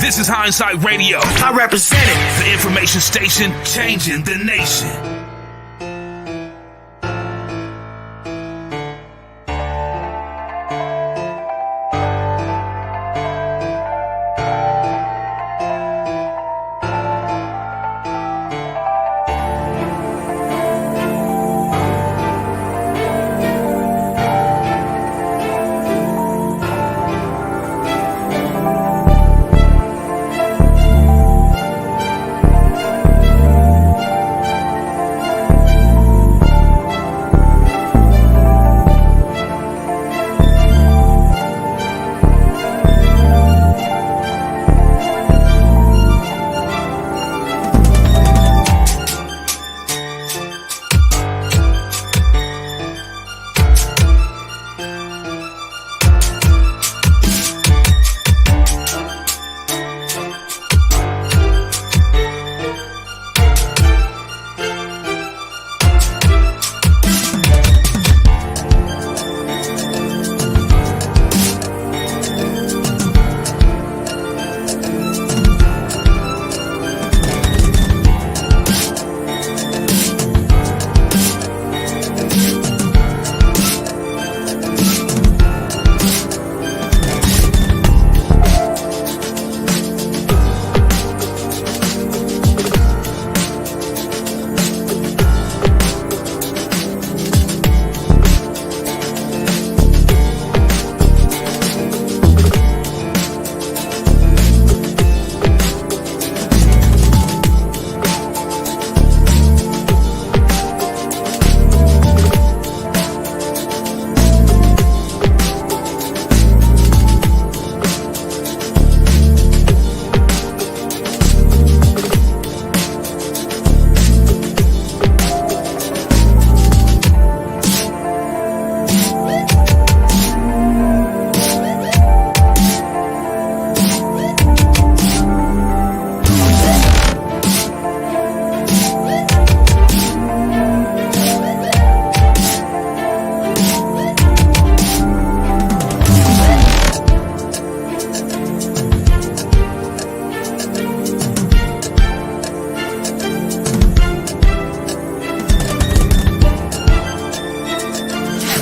This is Hindsight Radio. I represent it. The information station changing the nation.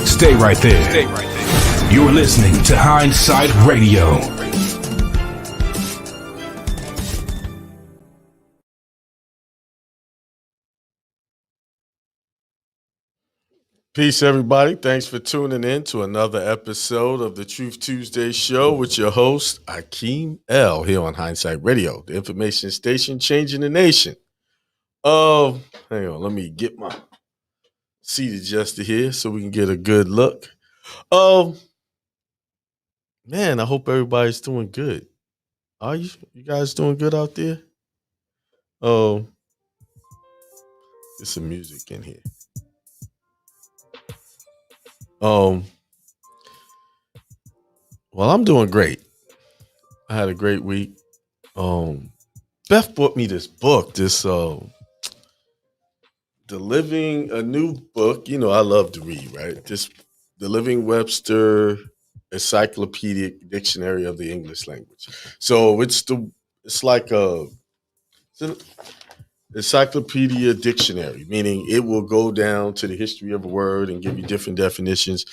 Stay right there. You're listening to Hindsight Radio. Peace, everybody. Thanks for tuning in to another episode of the Truth Tuesday show with your host, Akeem L, here on Hindsight Radio, the information station changing the nation. Hang on, let me get my seat adjusted here so we can get a good look. Man, I hope everybody's doing good. Are you guys doing good out there? There's some music in here. Well, I'm doing great. I had a great week. Beth bought me this book, a new book. You know, I love to read, right? The Living Webster Encyclopedic Dictionary of the English Language. So it's like an encyclopedia dictionary, meaning it will go down to the history of a word and give you different definitions.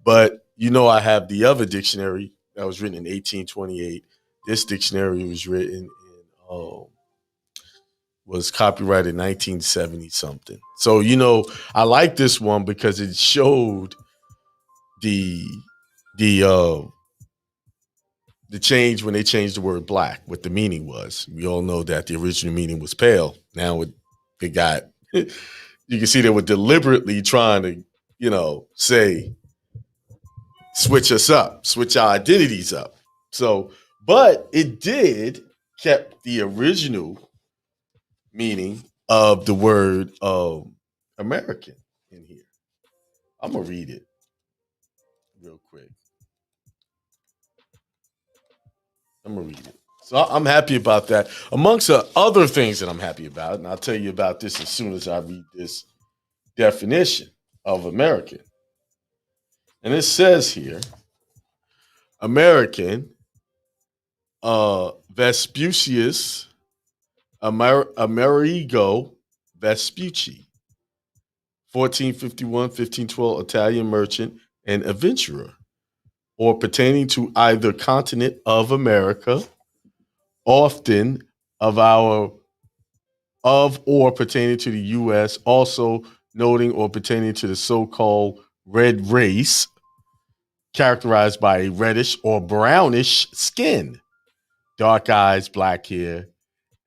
But you know, I have the other dictionary that was written in 1828. This dictionary was written in was copyrighted in 1970 something. So, you know, I like this one because it showed the change when they changed the word black, what the meaning was. We all know that the original meaning was pale. Now it got, you can see they were deliberately trying to, you know, say, switch us up, switch our identities up. So, but it kept the original meaning of the word American in here. I'm going to read it real quick. I'm going to read it. So I'm happy about that. Amongst other things that I'm happy about, and I'll tell you about this as soon as I read this definition of American. And it says here, American, Vespucius Amerigo Vespucci, 1451, 1512, Italian merchant and adventurer, or pertaining to either continent of America, often of our of or pertaining to the U.S., also noting or pertaining to the so-called red race, characterized by a reddish or brownish skin, dark eyes, black hair,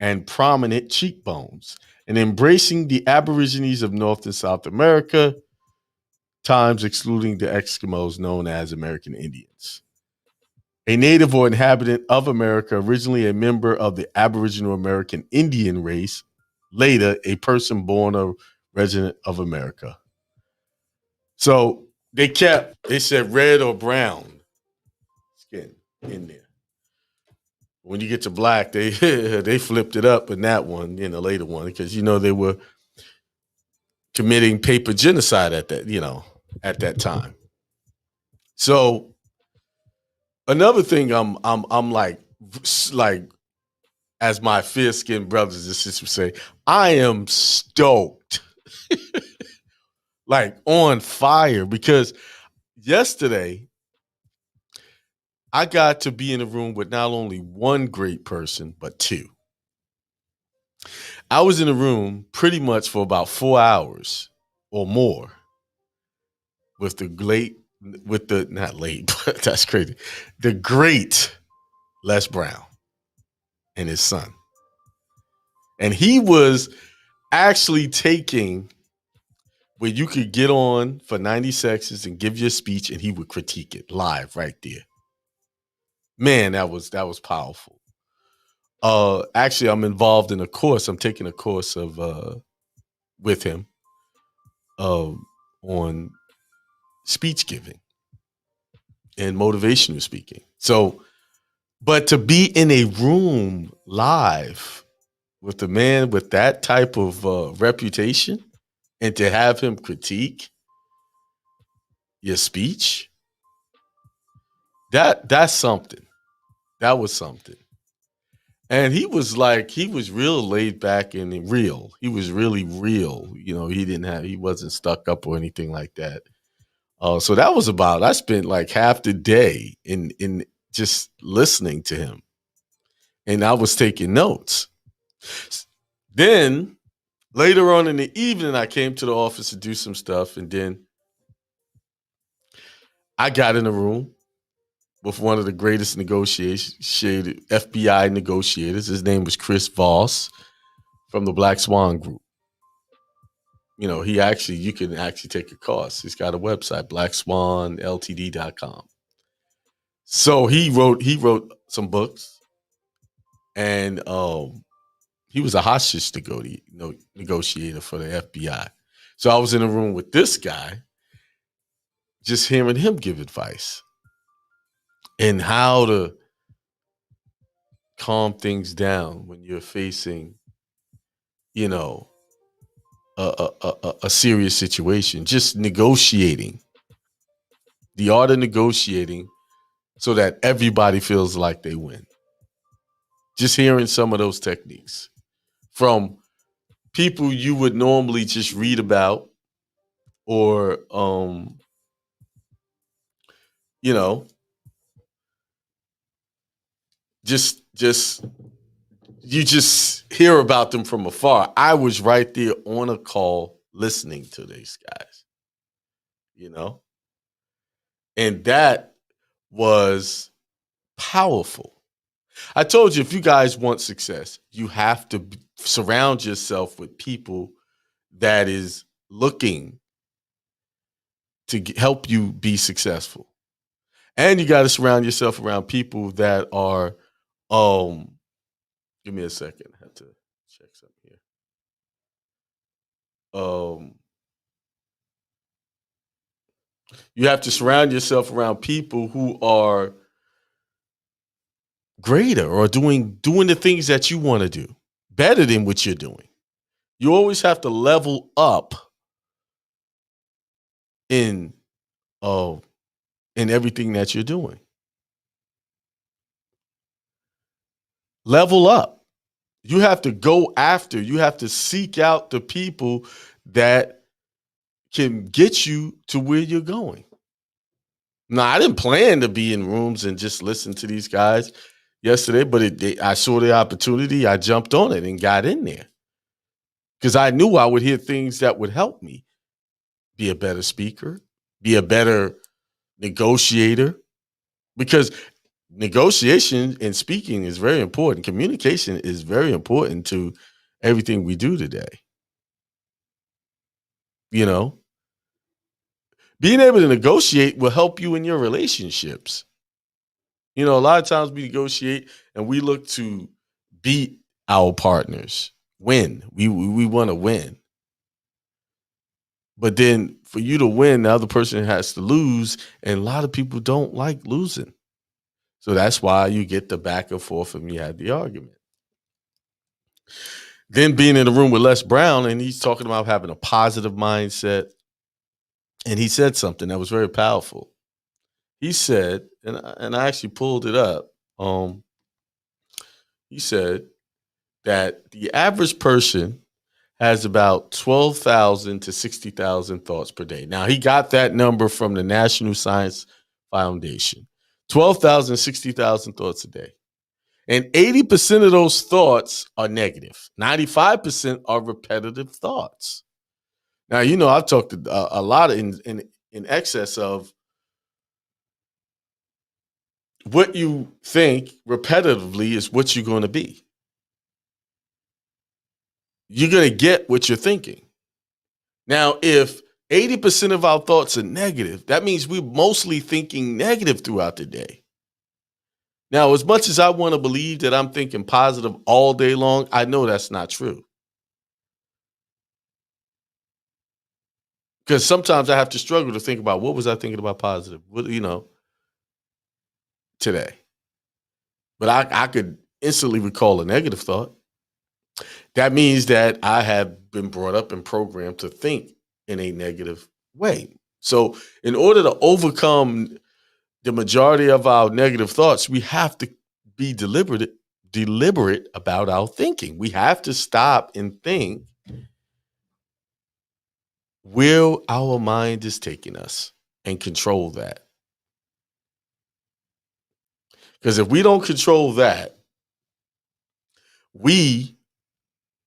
and prominent cheekbones, and embracing the Aborigines of North and South America, times excluding the Eskimos known as American Indians. A native or inhabitant of America, originally a member of the Aboriginal American Indian race, later a person born a resident of America. So they said red or brown skin in there. When you get to black, they they flipped it up in that one, in the later one, because they were committing paper genocide at that time. So another thing I'm like as my fair skinned brothers and sisters would say, I am stoked, like on fire, because yesterday I got to be in a room with not only one great person, but two. I was in a room pretty much for about 4 hours or more with not late, but that's crazy, the great Les Brown and his son. And he was actually taking where you could get on for 90 seconds and give your speech and he would critique it live right there. Man, that was powerful. Actually, I'm involved in a course. I'm taking a course of with him on speech giving and motivational speaking. So, but to be in a room live with a man with that type of reputation and to have him critique your speech, that's something. That was something. And he was real laid back and real. He was really real. He wasn't stuck up or anything like that. So that was I spent like half the day in just listening to him. And I was taking notes. Then later on in the evening, I came to the office to do some stuff. And then I got in a room with one of the greatest FBI negotiators. His name was Chris Voss from the Black Swan Group. You can actually take a course. He's got a website, blackswanltd.com. So he wrote some books, and he was a hostage negotiator for the FBI. So I was in a room with this guy, just hearing him give advice and how to calm things down when you're facing, a serious situation. Just negotiating, the art of negotiating, so that everybody feels like they win. Just hearing some of those techniques from people you would normally just read about or you know, just you just hear about them from afar. I was right there on a call listening to these guys, and that was powerful. I told you, if you guys want success, you have to surround yourself with people that is looking to help you be successful. And you got to surround yourself around people that are, give me a second. I have to check something here. You have to surround yourself around people who are greater or doing the things that you want to do better than what you're doing. You always have to level up in everything that you're doing. Level up. You have to go after, you have to seek out the people that can get you to where you're going. Now, I didn't plan to be in rooms and just listen to these guys yesterday, but I saw the opportunity. I jumped on it and got in there because I knew I would hear things that would help me be a better speaker, be a better negotiator, because negotiation and speaking is very important. Communication is very important to everything we do today. You know, being able to negotiate will help you in your relationships. You know, a lot of times we negotiate and we look to beat our partners, win. We want to win. But then for you to win, the other person has to lose. And a lot of people don't like losing. So that's why you get the back and forth and you had the argument. Then being in the room with Les Brown, and he's talking about having a positive mindset. And he said something that was very powerful. He said, and I actually pulled it up. He said that the average person has about 12,000 to 60,000 thoughts per day. Now, he got that number from the National Science Foundation. 12,000, 60,000 thoughts a day. And 80% of those thoughts are negative. 95% are repetitive thoughts. Now, you know, I've talked a lot in excess of what you think repetitively is what you're going to be. You're going to get what you're thinking. Now, if 80% of our thoughts are negative, that means we're mostly thinking negative throughout the day. Now, as much as I want to believe that I'm thinking positive all day long, I know that's not true. Because sometimes I have to struggle to think about what was I thinking about positive, today. But I could instantly recall a negative thought. That means that I have been brought up and programmed to think in a negative way. So in order to overcome the majority of our negative thoughts, we have to be deliberate about our thinking. We have to stop and think where our mind is taking us and control that. Because if we don't control that, we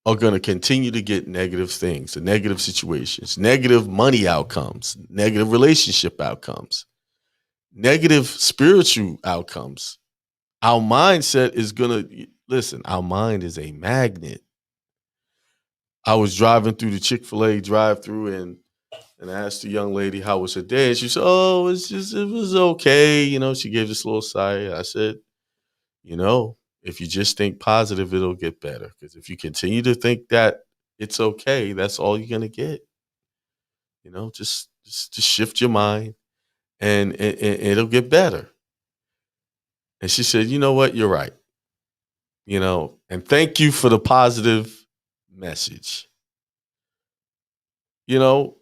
are going to continue to get negative things, negative situations, negative money outcomes, negative relationship outcomes, negative spiritual outcomes. Our mindset is going to, listen, our mind is a magnet. I was driving through the Chick-fil-A drive-through and I asked the young lady how was her day. And she said, oh, it was okay. You know, she gave this little sigh. I said, you know, if you just think positive, it'll get better. Because if you continue to think that it's okay, that's all you're going to get. You know, just shift your mind and it'll get better. And she said, you know what? You're right. You know, and thank you for the positive message. You know,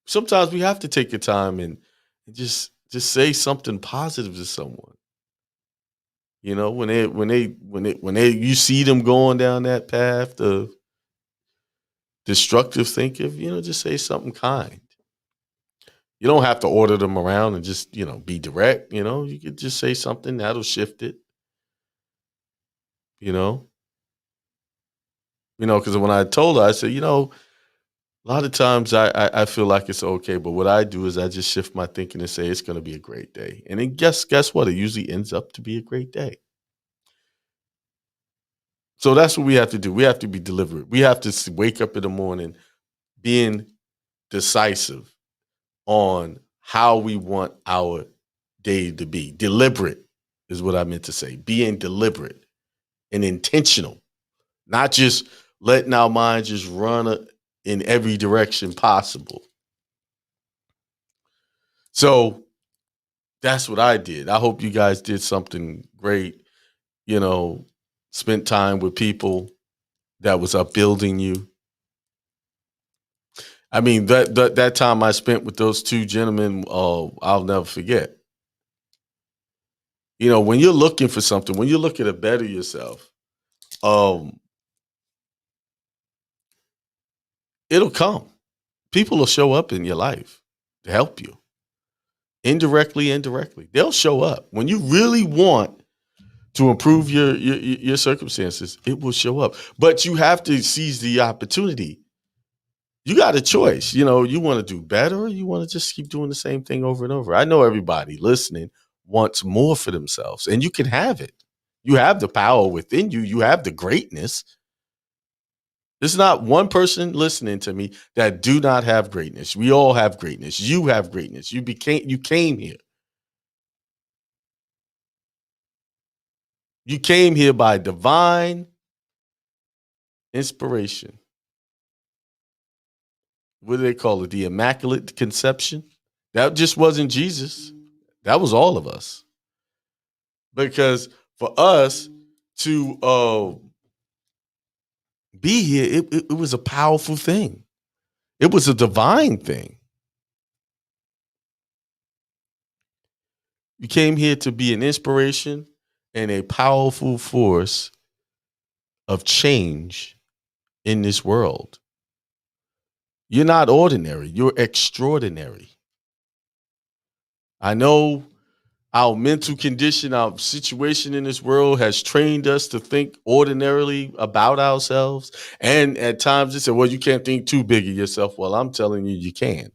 sometimes we have to take your time and just say something positive to someone. You know, when you see them going down that path of destructive thinking, you know, just say something kind. You don't have to order them around and just, you know, be direct. You know, you could just say something that'll shift it. You know, because when I told her, I said, you know, a lot of times I feel like it's okay, but what I do is I just shift my thinking and say it's going to be a great day, and then guess what? It usually ends up to be a great day. So that's what we have to do. We have to be deliberate. We have to wake up in the morning being decisive on how we want our day to be. Deliberate is what I meant to say. Being deliberate and intentional, not just letting our mind just run in every direction possible. So that's what I did. I hope you guys did something great, you know, spent time with people that was upbuilding you. I mean, that time I spent with those two gentlemen, I'll never forget. You know, when you're looking for something, when you're looking to better yourself, um, it'll come. People will show up in your life to help you, indirectly. They'll show up when you really want to improve your circumstances. It will show up, but you have to seize the opportunity. You got a choice. You want to do better, or you want to just keep doing the same thing over and over. I know everybody listening wants more for themselves, and you can have it. You have the power within you. You have the greatness. There's not one person listening to me that do not have greatness. We all have greatness. You have greatness. You came here. You came here by divine inspiration. What do they call it? The Immaculate Conception. That just wasn't Jesus. That was all of us. Because for us to be here, it was a powerful thing. It was a divine thing. You came here to be an inspiration and a powerful force of change in this world. You're not ordinary. You're extraordinary. I know our mental condition, our situation in this world has trained us to think ordinarily about ourselves. And at times they say, well, you can't think too big of yourself. Well, I'm telling you, you can.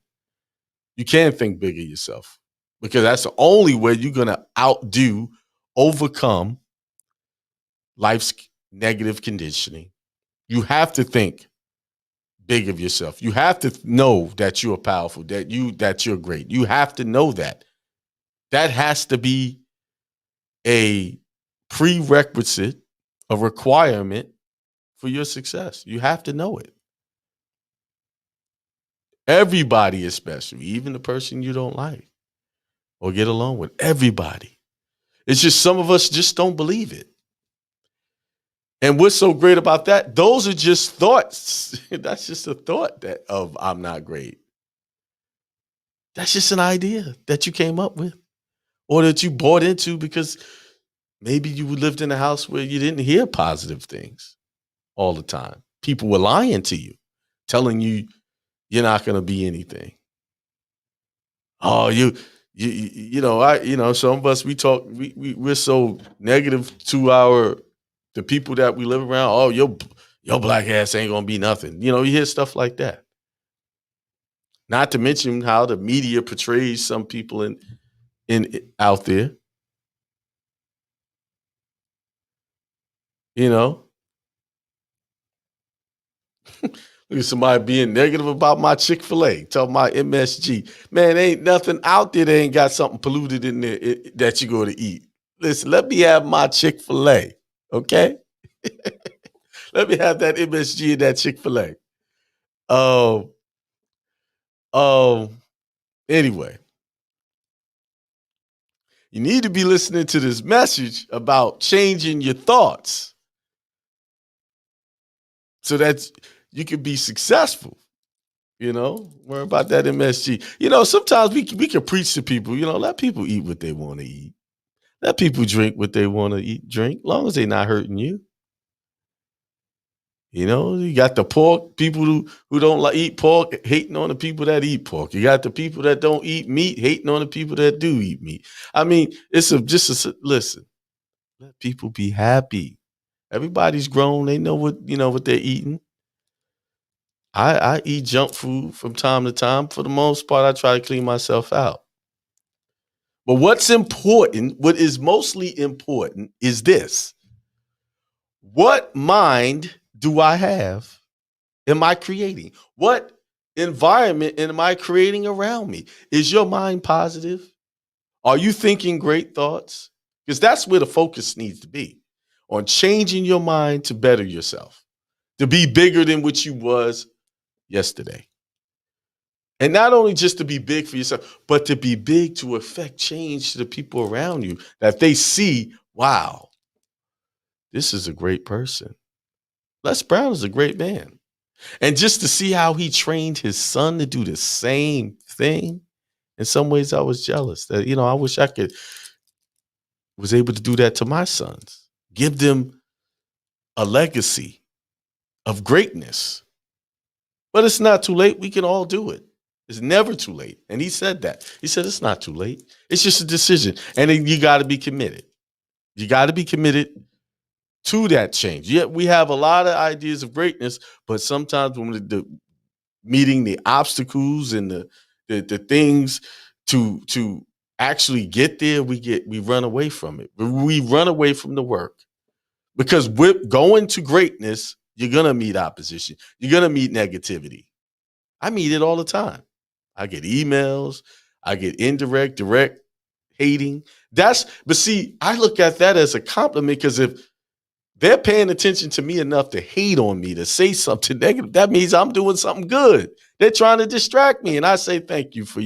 You can think big of yourself because that's the only way you're going to overcome life's negative conditioning. You have to think big of yourself. You have to know that you're powerful, that you're great. You have to know that. That has to be a prerequisite, a requirement for your success. You have to know it. Everybody is special, even the person you don't like or get along with. Everybody. It's just some of us just don't believe it. And what's so great about that? Those are just thoughts. That's just a thought of I'm not great. That's just an idea that you came up with or that you bought into because maybe you lived in a house where you didn't hear positive things all the time. People were lying to you, telling you you're not going to be anything. Oh, some of us, we're so negative to the people that we live around. Oh, your black ass ain't going to be nothing. You hear stuff like that. Not to mention how the media portrays some people in out there. Look at somebody being negative about my Chick-fil-A, talking about MSG. Man, ain't nothing out there that ain't got something polluted in there that you go to eat. Listen, let me have my Chick-fil-A, okay? Let me have that MSG in that Chick-fil-A. Anyway, you need to be listening to this message about changing your thoughts so that you can be successful. Worry about that MSG. Sometimes we can preach to people, let people eat what they want to eat. Let people drink what they want to drink, long as they're not hurting you. You got the pork, people who don't eat pork, hating on the people that eat pork. You got the people that don't eat meat, hating on the people that do eat meat. I mean, listen, let people be happy. Everybody's grown. They know what they're eating. I eat junk food from time to time. For the most part, I try to clean myself out. But what is mostly important is this. What mind do I have? Am I creating? What environment am I creating around me? Is your mind positive? Are you thinking great thoughts? Because that's where the focus needs to be, on changing your mind to better yourself, to be bigger than what you was yesterday. And not only just to be big for yourself, but to be big to affect change to the people around you, that they see, wow, this is a great person. Les Brown is a great man. And just to see how he trained his son to do the same thing, in some ways I was jealous that, I wish was able to do that to my sons. Give them a legacy of greatness. But it's not too late. We can all do it. It's never too late. And he said that. He said it's not too late. It's just a decision. And then you got to be committed. You got to be committed to that change. Yeah, we have a lot of ideas of greatness, but sometimes when the meeting the obstacles and the things to actually get there, we run away from it. We run away from the work. Because with going to greatness, you're gonna meet opposition. You're gonna meet negativity. I meet it all the time. I get emails, I get indirect, direct hating. But see, I look at that as a compliment because if they're paying attention to me enough to hate on me, to say something negative, that means I'm doing something good. They're trying to distract me. And I say thank you for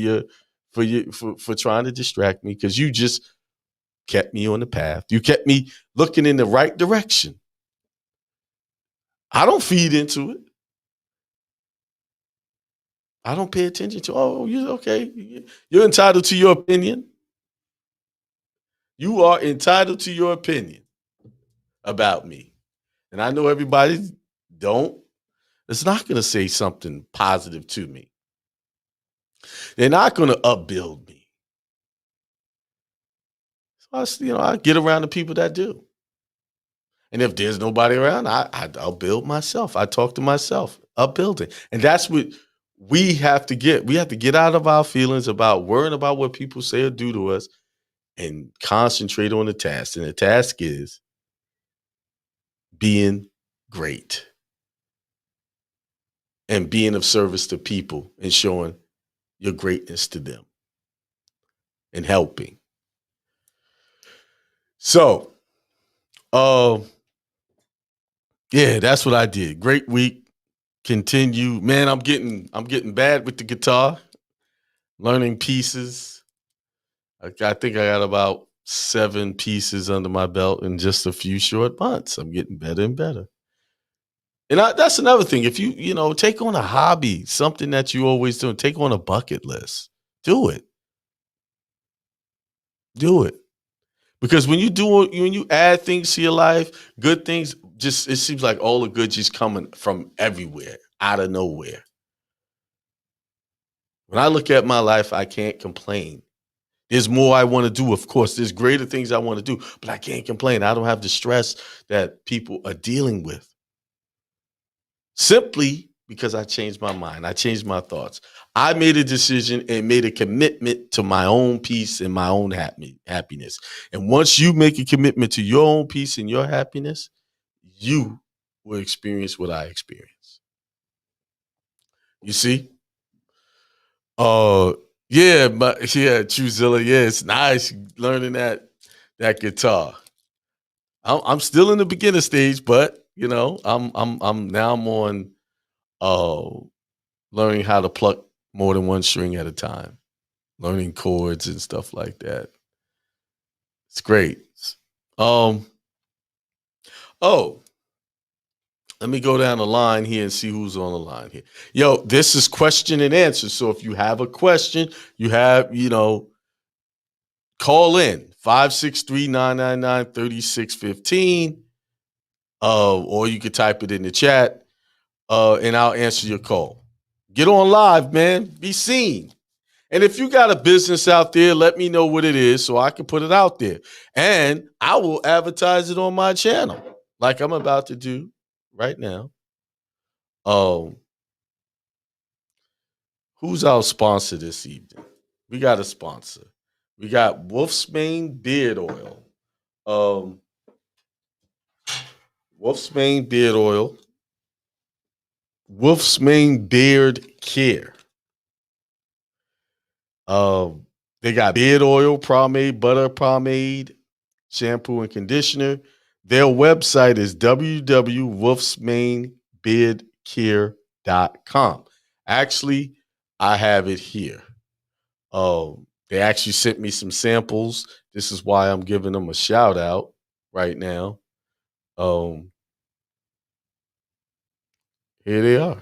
trying to distract me because you just kept me on the path. You kept me looking in the right direction. I don't feed into it. I don't pay attention to, oh, you okay. You're entitled to your opinion. You are entitled to your opinion about me. And I know everybody it's not going to say something positive to me. They're not going to upbuild me. So I get around the people that do. And if there's nobody around, I'll build myself. I talk to myself, upbuilding. And that's what we have to get. We have to get out of our feelings about worrying about what people say or do to us and concentrate on the task. And the task is being great and being of service to people and showing your greatness to them and helping. So, yeah, that's what I did. Great week. Continue. Man, I'm getting bad with the guitar. Learning pieces. I think I got about 7 pieces under my belt in just a few short months. I'm getting better and better. And that's another thing. If you take on a hobby, something that you always do, take on a bucket list. Do it. Do it. Because when you add things to your life, good things, it seems like all the good just coming from everywhere, out of nowhere. When I look at my life, I can't complain. There's more I want to do, of course. There's greater things I want to do, but I can't complain. I don't have the stress that people are dealing with. Simply because I changed my mind. I changed my thoughts. I made a decision and made a commitment to my own peace and my own happiness. And once you make a commitment to your own peace and your happiness, you will experience what I experienced. You see? Truzilla. Yeah, it's nice learning that guitar. I'm still in the beginner stage, but I'm on learning how to pluck more than one string at a time, learning chords and stuff like that. It's great. Let me go down the line here and see who's on the line here. Yo, this is question and answer. So if you have a question, call in 563-999-3615. Or you could type it in the chat, and I'll answer your call. Get on live, man. Be seen. And if you got a business out there, let me know what it is so I can put it out there. And I will advertise it on my channel like I'm about to do right now. Who's our sponsor this evening? We got a sponsor. We got Wolf's Mane Beard Oil. Wolf's Mane Beard Oil. Wolf's Mane Beard Care. They got beard oil, pomade, butter pomade, shampoo and conditioner. Their website is www.wolfsmanebeardcare.com. Actually, I have it here. They actually sent me some samples. This is why I'm giving them a shout out right now. Here they are.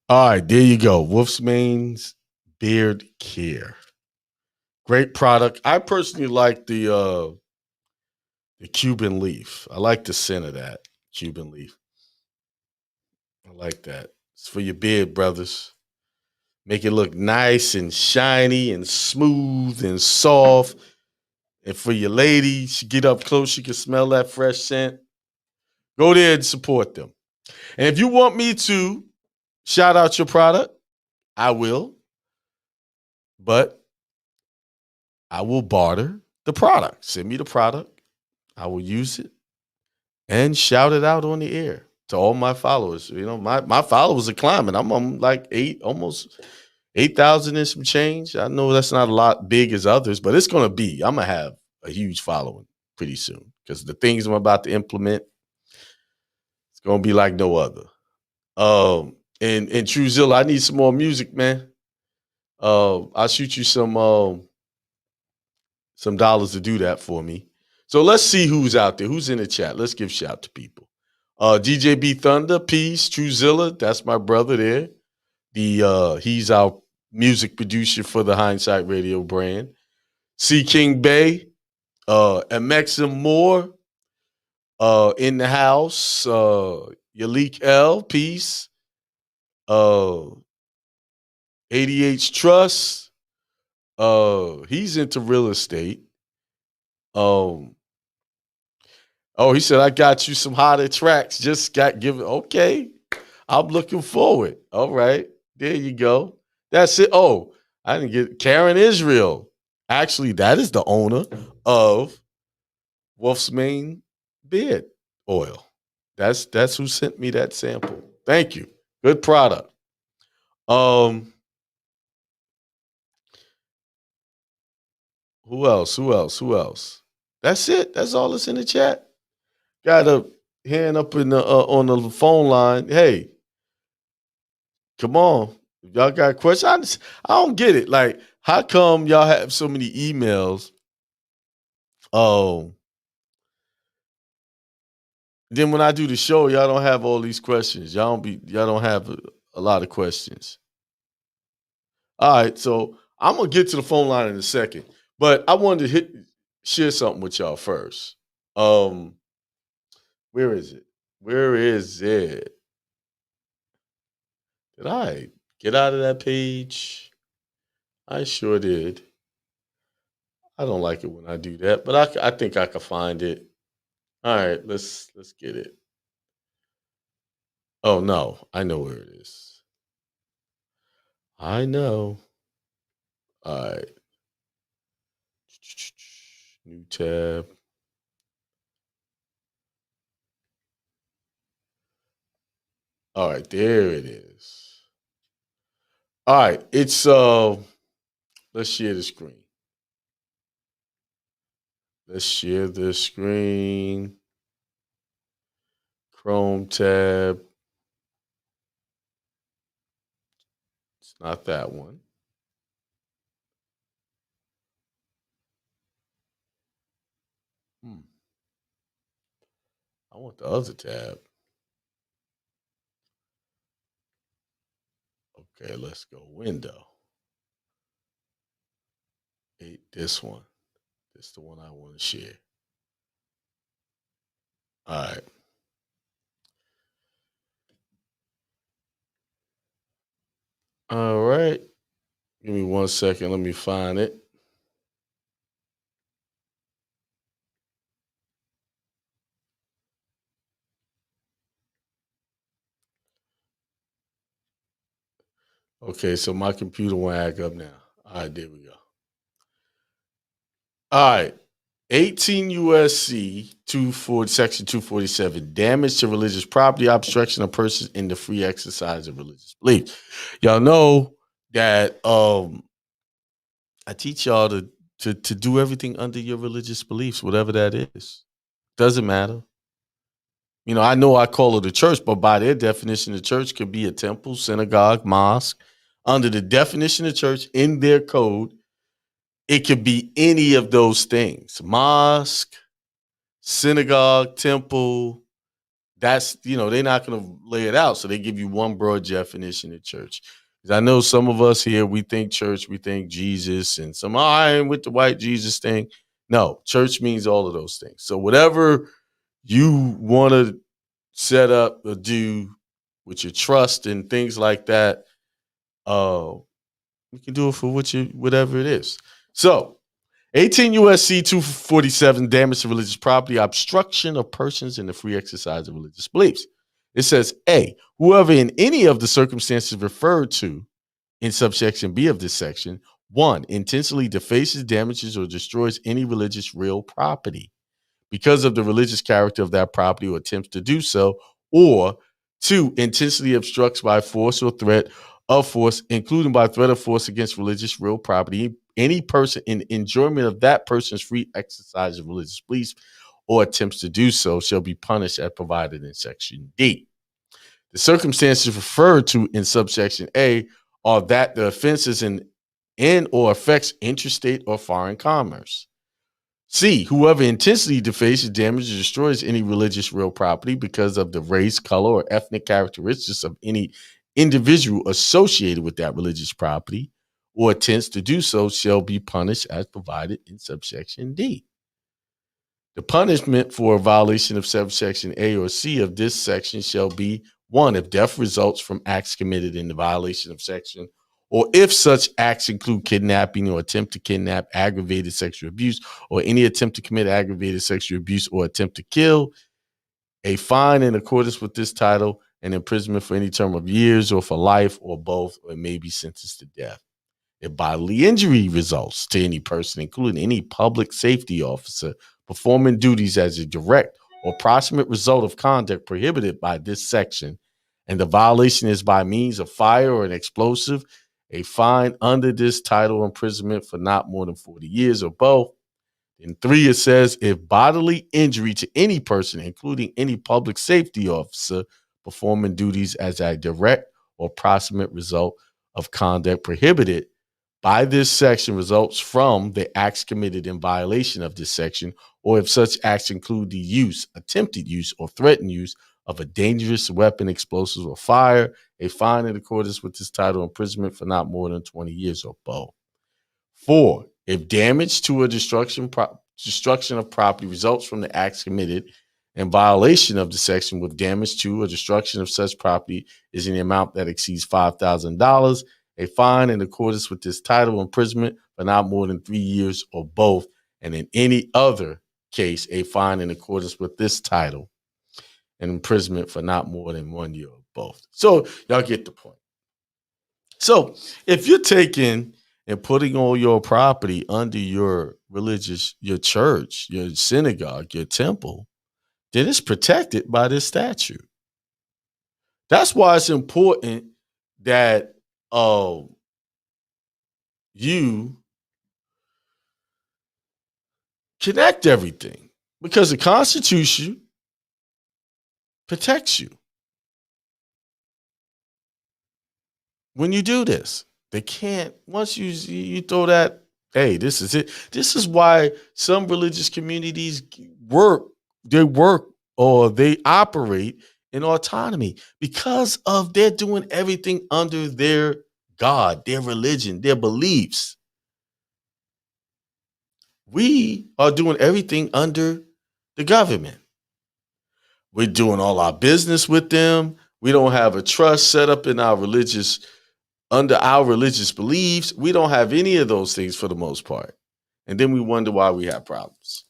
All right, there you go. Wolfsmane's Beard Care. Great product. I personally like the Cuban leaf. I like the scent of that Cuban leaf. I like that. It's for your beard, brothers. Make it look nice and shiny and smooth and soft. And for your lady, she get up close, she can smell that fresh scent. Go there and support them. And if you want me to shout out your product, I will. But I will barter the product. Send me the product. I will use it and shout it out on the air to all my followers. You know, my followers are climbing. I'm on like almost 8,000 and some change. I know that's not a lot big as others, but it's gonna be. I'm gonna have a huge following pretty soon because the things I'm about to implement, it's gonna be like no other. And Truzilla, I need some more music, man. I'll shoot you some dollars to do that for me. So let's see who's out there. Who's in the chat? Let's give shout to people. DJ B Thunder, Peace, Truzilla, that's my brother there. He's our music producer for the Hindsight Radio brand. C King Bay, and Maxim Moore, in the house. Yalik L, Peace. ADH Trust. He's into real estate. He said, I got you some hotter tracks. Just got given. Okay. I'm looking forward. All right. There you go. That's it. Oh, I didn't get Karen Israel. Actually, that is the owner of Wolf's Mane Beard Oil. That's who sent me that sample. Thank you. Good product. Who else? Who else? That's it. That's all that's in the chat. Got a hand up in the on the phone line. Hey, come on. If y'all got questions, I don't get it. Like, how come y'all have so many emails? Then when I do the show, y'all don't have all these questions. Y'all don't have a lot of questions. All right, so I'm gonna get to the phone line in a second, but I wanted to share something with y'all first. Where is it? Where is it? Did I get out of that page? I sure did. I don't like it when I do that, but I think I can find it. All right, let's get it. Oh no, I know where it is. I know. All right. New tab. All right, there it is. All right, it's let's share the screen. Let's share the screen. Chrome tab. It's not that one. I want the other tab. Okay, let's go window. This one. This is the one I want to share. All right. All right. Give me 1 second. Let me find it. Okay, so my computer won't act up now. All right, there we go. All right. 18 USC section 247, damage to religious property, obstruction of persons in the free exercise of religious belief. Y'all know that I teach y'all to do everything under your religious beliefs, whatever that is. Doesn't matter. You know I call it a church, but by their definition, the church could be a temple, synagogue, mosque. Under the definition of church in their code, it could be any of those things. Mosque, synagogue, temple, that's, they're not going to lay it out. So they give you one broad definition of church. Because I know some of us here, we think church, we think Jesus, and some, I am with the white Jesus thing. No, church means all of those things. So whatever you want to set up or do with your trust and things like that, you can do it for whatever it is. So 18 USC 247, damage to religious property, obstruction of persons in the free exercise of religious beliefs. It says, A, whoever in any of the circumstances referred to in subsection B of this section, 1, intentionally defaces, damages, or destroys any religious real property because of the religious character of that property or attempts to do so, or 2, intentionally obstructs by force or threat of force, including by threat of force against religious real property, any person in enjoyment of that person's free exercise of religious beliefs or attempts to do so shall be punished as provided in section D. The circumstances referred to in subsection A are that the offense is in or affects interstate or foreign commerce. C, whoever intentionally defaces, damages, or destroys any religious real property because of the race, color, or ethnic characteristics of any individual associated with that religious property or attempts to do so shall be punished as provided in subsection D. The punishment for a violation of subsection A or C of this section shall be 1, if death results from acts committed in the violation of section, or if such acts include kidnapping or attempt to kidnap, aggravated sexual abuse, or any attempt to commit aggravated sexual abuse or attempt to kill, a fine in accordance with this title, and imprisonment for any term of years or for life or both, or it may be sentenced to death. If bodily injury results to any person, including any public safety officer, performing duties as a direct or proximate result of conduct prohibited by this section, and the violation is by means of fire or an explosive, a fine under this title, imprisonment for not more than 40 years or both. In 3, it says, if bodily injury to any person, including any public safety officer, performing duties as a direct or proximate result of conduct prohibited by this section results from the acts committed in violation of this section, or if such acts include the use, attempted use, or threatened use of a dangerous weapon, explosives, or fire, a fine in accordance with this title, imprisonment for not more than 20 years or both. 4, if damage to a destruction of property results from the acts committed in violation of the section with damage to or destruction of such property is in the amount that exceeds $5,000, a fine in accordance with this title, imprisonment for not more than 3 years or both, and in any other case, a fine in accordance with this title and imprisonment for not more than 1 year or both. So y'all get the point. So if you're taking and putting all your property under your your church, your synagogue, your temple, then it's protected by this statute. That's why it's important that you connect everything, because the Constitution protects you when you do this. They can't, once you throw that, hey, this is it. This is why some religious communities work or they operate in autonomy, because of they're doing everything under their God, their religion, their beliefs. We are doing everything under the government. We're doing all our business with them. We don't have a trust set up in under our religious beliefs. We don't have any of those things for the most part. And then we wonder why we have problems.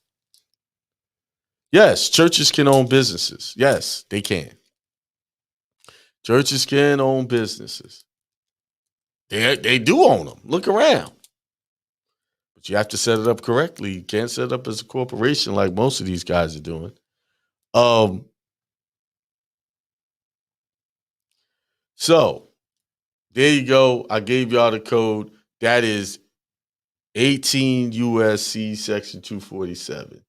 Yes, churches can own businesses. Yes, they can. Churches can own businesses. They do own them. Look around. But you have to set it up correctly. You can't set it up as a corporation like most of these guys are doing. So there you go. I gave y'all the code. That is 18 USC section 247.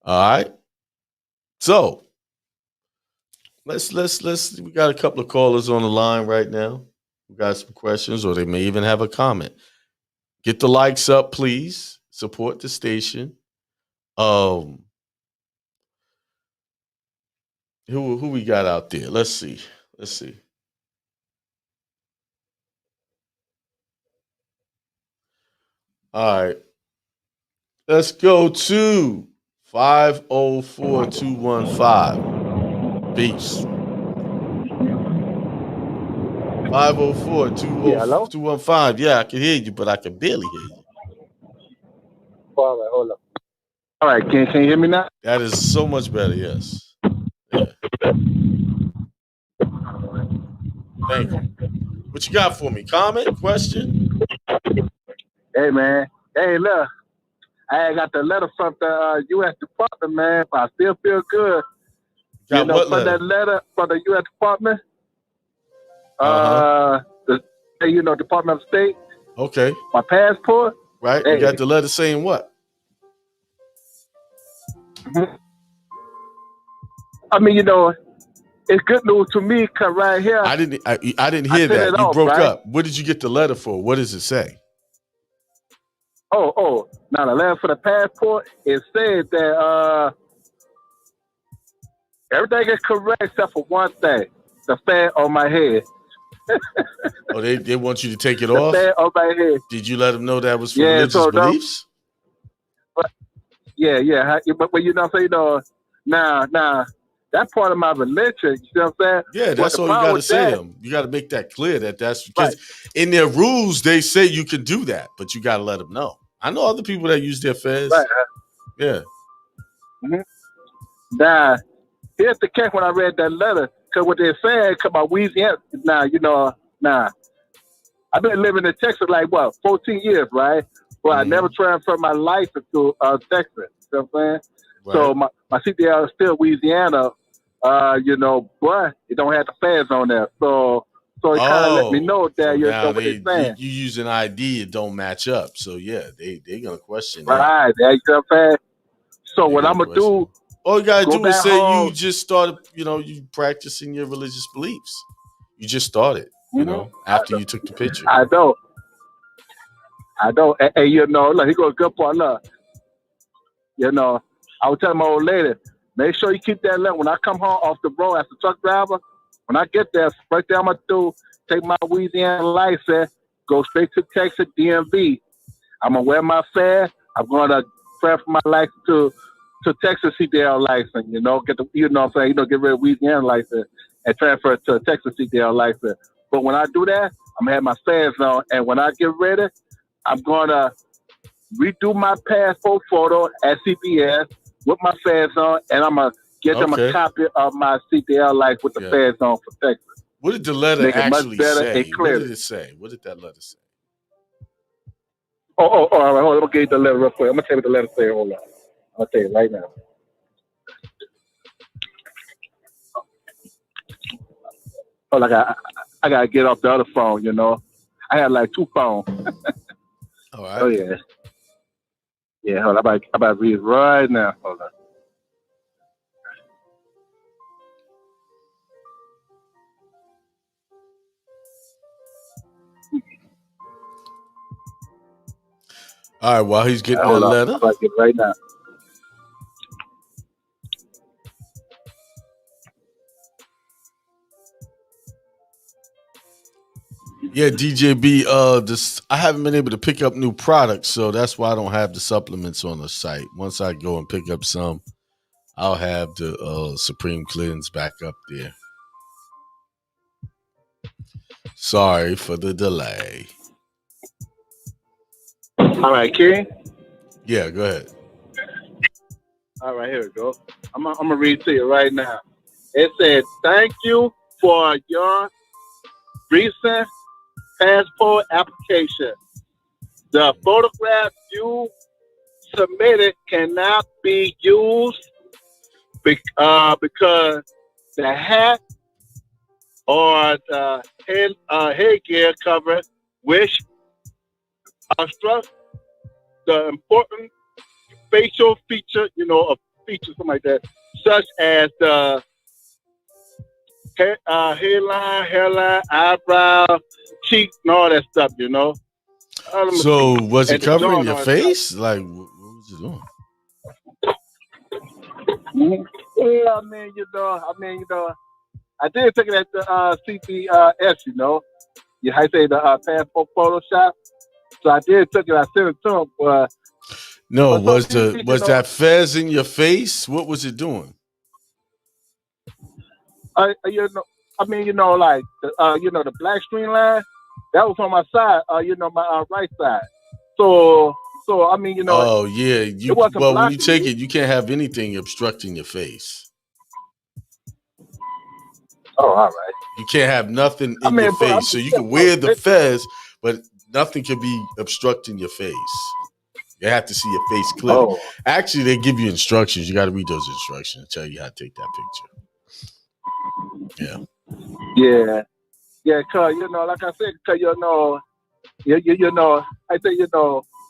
All right. So let's we got a couple of callers on the line right now. We got some questions, or they may even have a comment. Get the likes up, please. Support the station. Who we got out there? Let's see. Let's see. All right. Let's go to 504-215. Peace. 504 Yeah, hello? 215. Yeah, I can hear you, but I can barely hear you. All right, hold up. All right, can you hear me now? That is so much better. Yes. Yeah. Thank you. What you got for me? Comment? Question? Hey, man. Hey, look, I got the letter from the U.S. Department, man, but I still feel good. You Got know, what from letter? that letter from the U.S. Department, Uh-huh. the Department of State, Okay. my passport. Right. You got Hey, the letter saying what? I mean, it's good news to me because right here, I didn't I hear sent it that. You off, broke right? up. What did you get the letter for? What does it say? Now the letter for the passport, it said that everything is correct except for one thing, the fat on my head. Oh, they want you to take it The off? fat on my head. Did you let them know that was for Yeah, religious so no, beliefs? but but you know what I'm saying, now that part of my religion, you know what I'm saying? Yeah, But that's the all you got problem to with say to that, them. You got to make that clear that's right, because in their rules they say you can do that, but you got to let them know. I know other people that use their right. fez. Yeah. Mm-hmm. Now, here's the catch when I read that letter, because what they're saying about Louisiana, now, I've been living in Texas like, 14 years, right? But I never Mm-hmm. transferred my license to Texas, you know what I'm saying? Right. So my CDL is still Louisiana, but it don't have the fans on there. So it kind of let me Oh, know that so you now know what they're saying. you use an ID, it don't match up. So yeah, they're gonna question that. Right, you know what I'm saying? So They're what gonna I'm gonna question do, it. All you gotta go do is back say you home. just started, you practicing your religious beliefs. You just started, Mm-hmm. after you took the picture. I know, I know, and look, he goes good part. Look, I was telling my old lady, make sure you keep that level. When I come home off the road as a truck driver, when I get there, right there I'm gonna do, take my Louisiana license, go straight to Texas DMV. I'm gonna wear my fare. I'm gonna transfer my license to Texas CDL license. Get the what I'm saying, get rid of Louisiana license and transfer it to a Texas CDL license. But when I do that, I'm gonna have my fares on, and when I get ready, I'm gonna redo my passport photo at CPS with my feds on, and I'm gonna get them a Okay. copy of my CPL life with the Yeah. feds on for Texas. What did the letter Make it much actually better and say? What clearer. did it say? What did that letter say? All right, hold on. I'm gonna give you the letter real quick. I'm gonna tell you what the letter says. Hold on. I'll tell you right now. Hold on, I gotta get off the other phone. I have like two phones. All Oh right. yeah, yeah. Hold on, I'm about to read it right now. Hold on. All right, while he's getting that Hold on. I'm letter. about to get it right now. Yeah, DJB, I haven't been able to pick up new products, so that's why I don't have the supplements on the site. Once I go and pick up some, I'll have the Supreme Cleanse back up there. Sorry for the delay. All right, King. Yeah, go ahead. All right, here we go. I'm gonna read to you right now. It said, "Thank you for your recent passport application. The photograph you submitted cannot be used because the hat or the headgear cover, which obstructs the important facial feature, a feature, something like that, such as the hairline, eyebrow, cheeks, and all that stuff. Let me see. So, was it And the covering joint your on top. face? Like, what was it doing? Mhm. Yeah, I did take it at the CPS, You how you say the passport Photoshop. So I did took it. I sent it to him, but No, for some was reason, that fez in your face? What was it doing? like the black screen line that was on my side. My right side. So, Oh yeah, it wasn't when you blocking take me. it, you can't have anything obstructing your face. Oh, all right. You can't have nothing I in your mean, but I'm face. So just you saying, can wear the fez, but nothing can be obstructing your face. You have to see your face clearly. Oh, Actually, they give you instructions. You got to read those instructions. Tell you how to take that picture. Yeah. yeah, cause like I said, cause I say,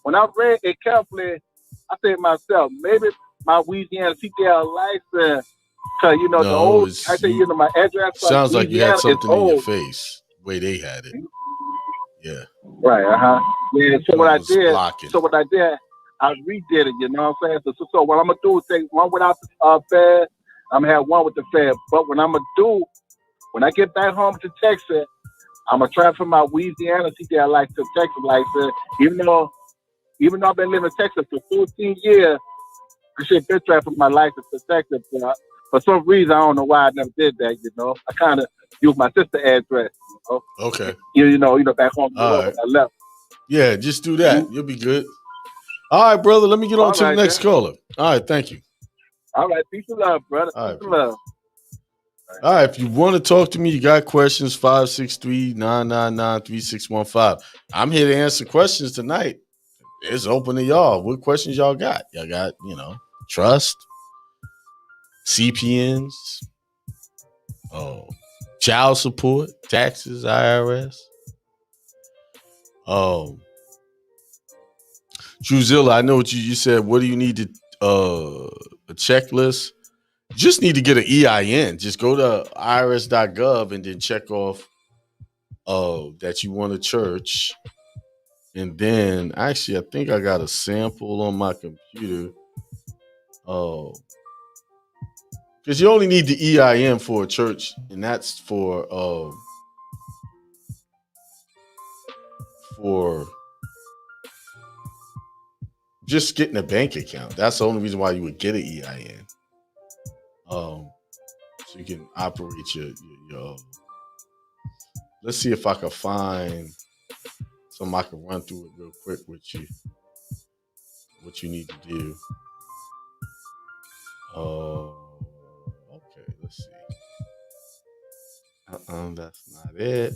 when I read it carefully, I said to myself, maybe my Louisiana CDL license, cause the No, old, I say, my address for sounds like you had Louisiana is something in your old. face. The way they had it. Yeah. Right. Yeah. So what Joint I was did, blocking. I redid it. You know what I'm saying? So what I'm gonna do is take one without the Fed. I'm gonna have one with the Fed. But when I get back home to Texas, I'm gonna transfer my Louisiana CDL license to Texas license, even though I've been living in Texas for 14 years. I should been transferring my license to Texas. But for some reason, I don't know why I never did that. I kind of used my sister address. Okay. Back home All when right. I left. Yeah, just do that. Mm-hmm. You'll be good. All right, brother. Let me get on All to the right, next then. caller. All right, thank you. All right, peace and love, brother. All Peace right, and peace. love. All right, if you want to talk to me, you got questions, 563-999-3615. I'm here to answer questions tonight. It's open to y'all. What questions y'all got? Y'all got, trust, CPNs, child support, taxes, IRS. Druzilla, I know what you said. What do you need to a checklist? You just need to get an EIN. Just go to irs.gov and then check off that you want a church. And then actually, I think I got a sample on my computer. Oh, because you only need the EIN for a church, and that's for just getting a bank account. That's the only reason why you would get an EIN. So you can operate your let's see if I can find something I can run through it real quick with you. What you need to do. Okay, let's see. That's not it.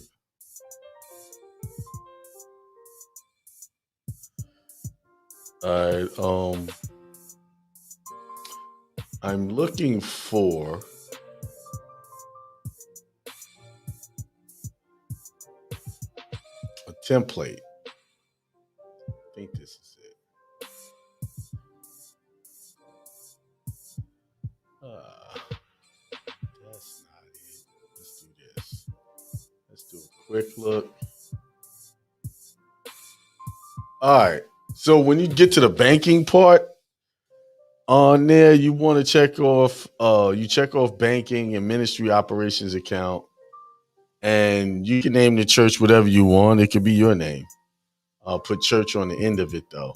All right. I'm looking for a template. I think this is it. That's not it. Let's do this. Let's do a quick look. All right. So when you get to the banking part on there, you want to check off banking and ministry operations account. And you can name the church whatever you want. It could be your name. Put church on the end of it though.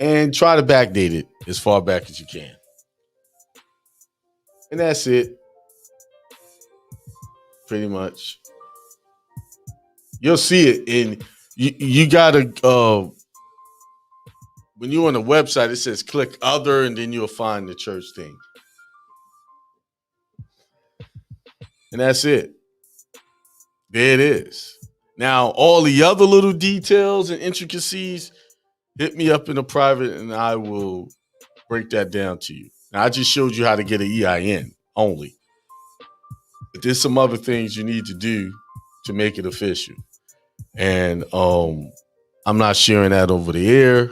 And try to backdate it as far back as you can. And that's it. Pretty much. You'll see it. And you gotta when you're on the website, it says click other, and then you'll find the church thing. And that's it. There it is. Now, all the other little details and intricacies, hit me up in a private and I will break that down to you. Now, I just showed you how to get an EIN only. But there's some other things you need to do to make it official. And I'm not sharing that over the air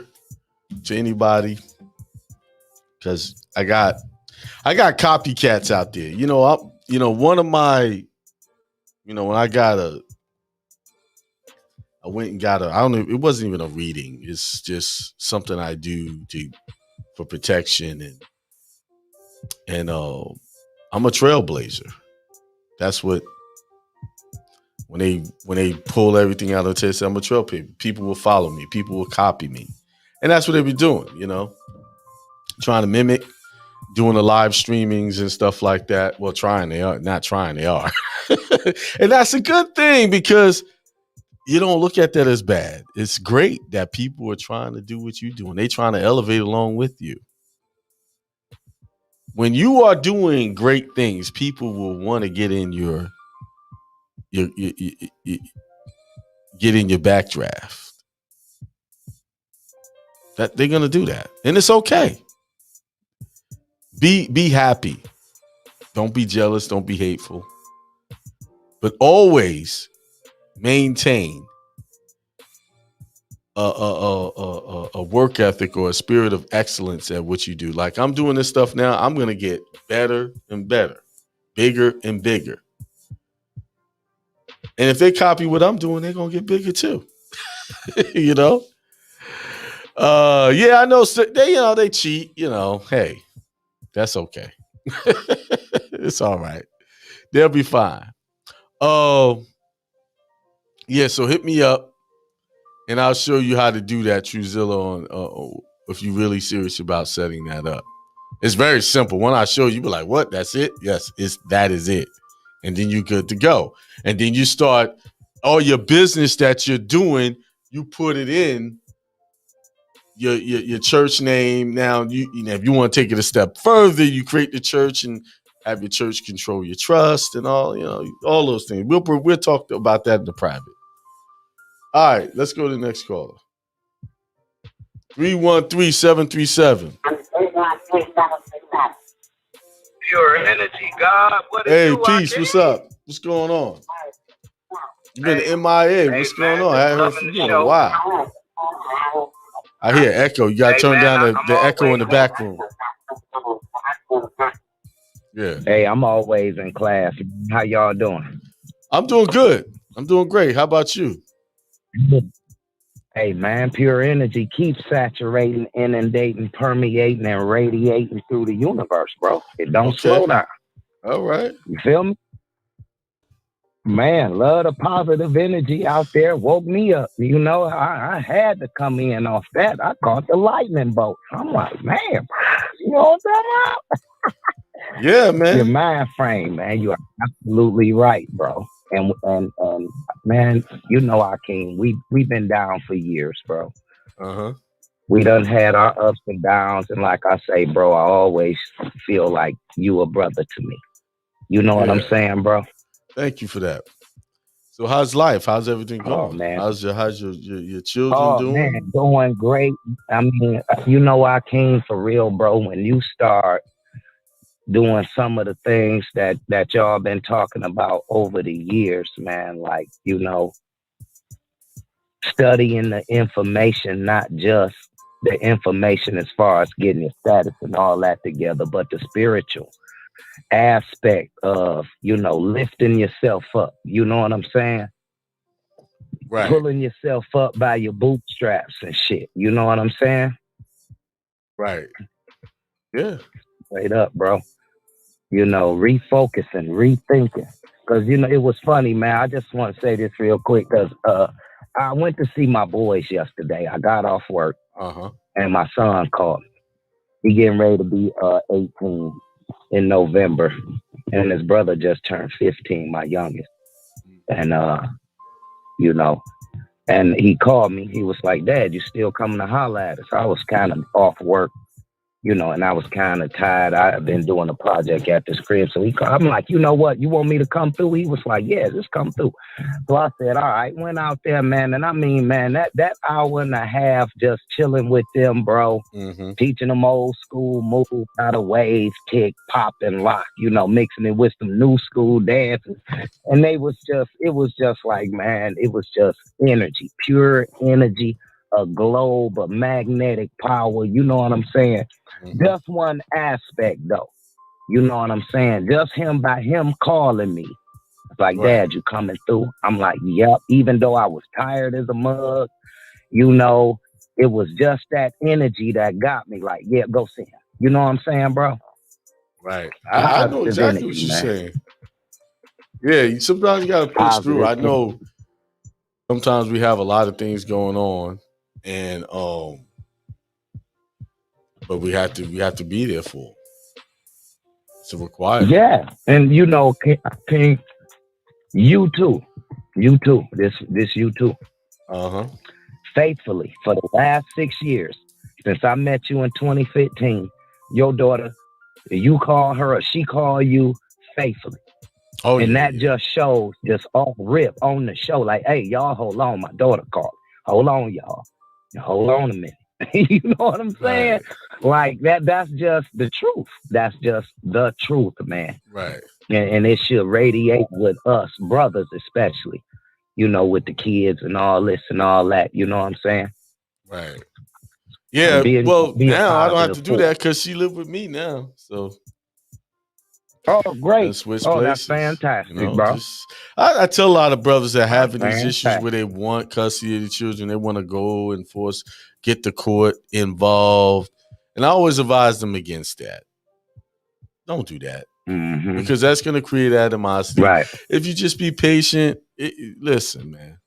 to anybody because I got copycats out there. One of my, when I got a I went and got I don't know, it wasn't even a reading. It's just something I do for protection and I'm a trailblazer. That's what when they pull everything out of the test, I'm a trailblazer. People will follow me, people will copy me. And that's what they be doing, trying to mimic, doing the live streamings and stuff like that. Well, they are. And that's a good thing because you don't look at that as bad. It's great that people are trying to do what you're doing. They're trying to elevate along with you. When you are doing great things, people will want to get in your backdraft. That they're gonna do that, and it's okay. Be happy. Don't be jealous. Don't be hateful. But always maintain a work ethic or a spirit of excellence at what you do. Like I'm doing this stuff now, I'm gonna get better and better, bigger and bigger. And if they copy what I'm doing, they're gonna get bigger too. Yeah, I know they cheat. Hey, that's okay. It's all right. They'll be fine. Yeah. So hit me up, and I'll show you how to do that, Truzilla, on if you're really serious about setting that up. It's very simple. When I show you, be like, "What? That's it?" Yes, that is it. And then you're good to go. And then you start all your business that you're doing. You put it in your church name. Now, if you want to take it a step further, you create the church and have your church control your trust and all those things. We'll talk about that in the private. All right, let's go to the next caller. 313-737. Pure energy, God. What hey, you peace. What's up? What's going on? You've been MIA. What's going on? I haven't heard from you in a while. I hear echo. You gotta turn down the echo in the back room. Yeah. Hey, I'm always in class. How y'all doing? I'm doing good. I'm doing great. How about you? Hey, man, pure energy keeps saturating, inundating, permeating, and radiating through the universe, bro. It don't slow down. All right. You feel me? Man, love the positive energy out there. Woke me up. I had to come in off that. I caught the lightning bolt. I'm like, man, you know what I'm talking about? Yeah, man. Your mind frame, man. You are absolutely right, bro. And man, Akeem, we've been down for years, bro. Uh-huh. We done had our ups and downs, and like I say, bro, I always feel like you a brother to me. You know what I'm saying, bro? Thank you for that. So how's life? How's everything going? Oh, man. How's your children doing? Man, doing great. I mean, Akeem, for real, bro, when you start doing some of the things that y'all been talking about over the years, man, like, studying the information, not just the information as far as getting your status and all that together, but the spiritual aspect of, lifting yourself up. You know what I'm saying? Right. Pulling yourself up by your bootstraps and shit. You know what I'm saying? Right. Yeah. Straight up, bro. Refocusing, rethinking. Because, it was funny, man. I just want to say this real quick because I went to see my boys yesterday. I got off work, and my son called me. He getting ready to be 18 in November, and his brother just turned 15, my youngest. And, and he called me. He was like, Dad, you still coming to holler at us? I was kind of off work, and I was kind of tired. I had been doing a project at this crib. So I'm like, you know what? You want me to come through? He was like, yeah, just come through. So I said, all right, went out there, man. And I mean, man, that hour and a half just chilling with them, bro, teaching them old school moves, how to wave, kick, pop, and lock, mixing it with some new school dances. And it was just like, man, it was just energy, pure energy, a globe, a magnetic power. You know what I'm saying? Just one aspect, though. You know what I'm saying? Just by him calling me, Like, Right. Dad, you coming through? I'm like, yep. Even though I was tired as a mug, you know, it was just that energy that got me. Like, yeah, go see him. You know what I'm saying, bro? Right. I know Positive exactly what energy, you're man. saying. Yeah, sometimes you gotta push through. Positive I know energy. sometimes we have a lot of things going on, and but we have to be there for it. It's a requirement. Yeah, and you know, King, you too, this you too. Uh-huh. Faithfully for the last 6 years since I met you in 2015, your daughter, you call her or she call you faithfully. Oh And yeah, that yeah. just shows, just off rip on the show, like, hey, y'all, hold on, my daughter called. Hold on, y'all. Hold on a minute. You know what I'm saying? Right. Like that's just the truth. That's just the truth, man. Right. And it should radiate with us, brothers especially, you know, with the kids and all this and all that. You know what I'm saying? Right. Yeah. Be a Now I don't have positive to do force. that because she live with me now. So Oh, let's great. switch Oh, that's places. fantastic, bro. Just I tell a lot of brothers that That's having these issues fantastic. where they want custody of the children, they want to go and get the court involved, and I always advise them against that. Don't do that Mm-hmm. because that's going to create animosity. Right. If you just be patient, listen, man,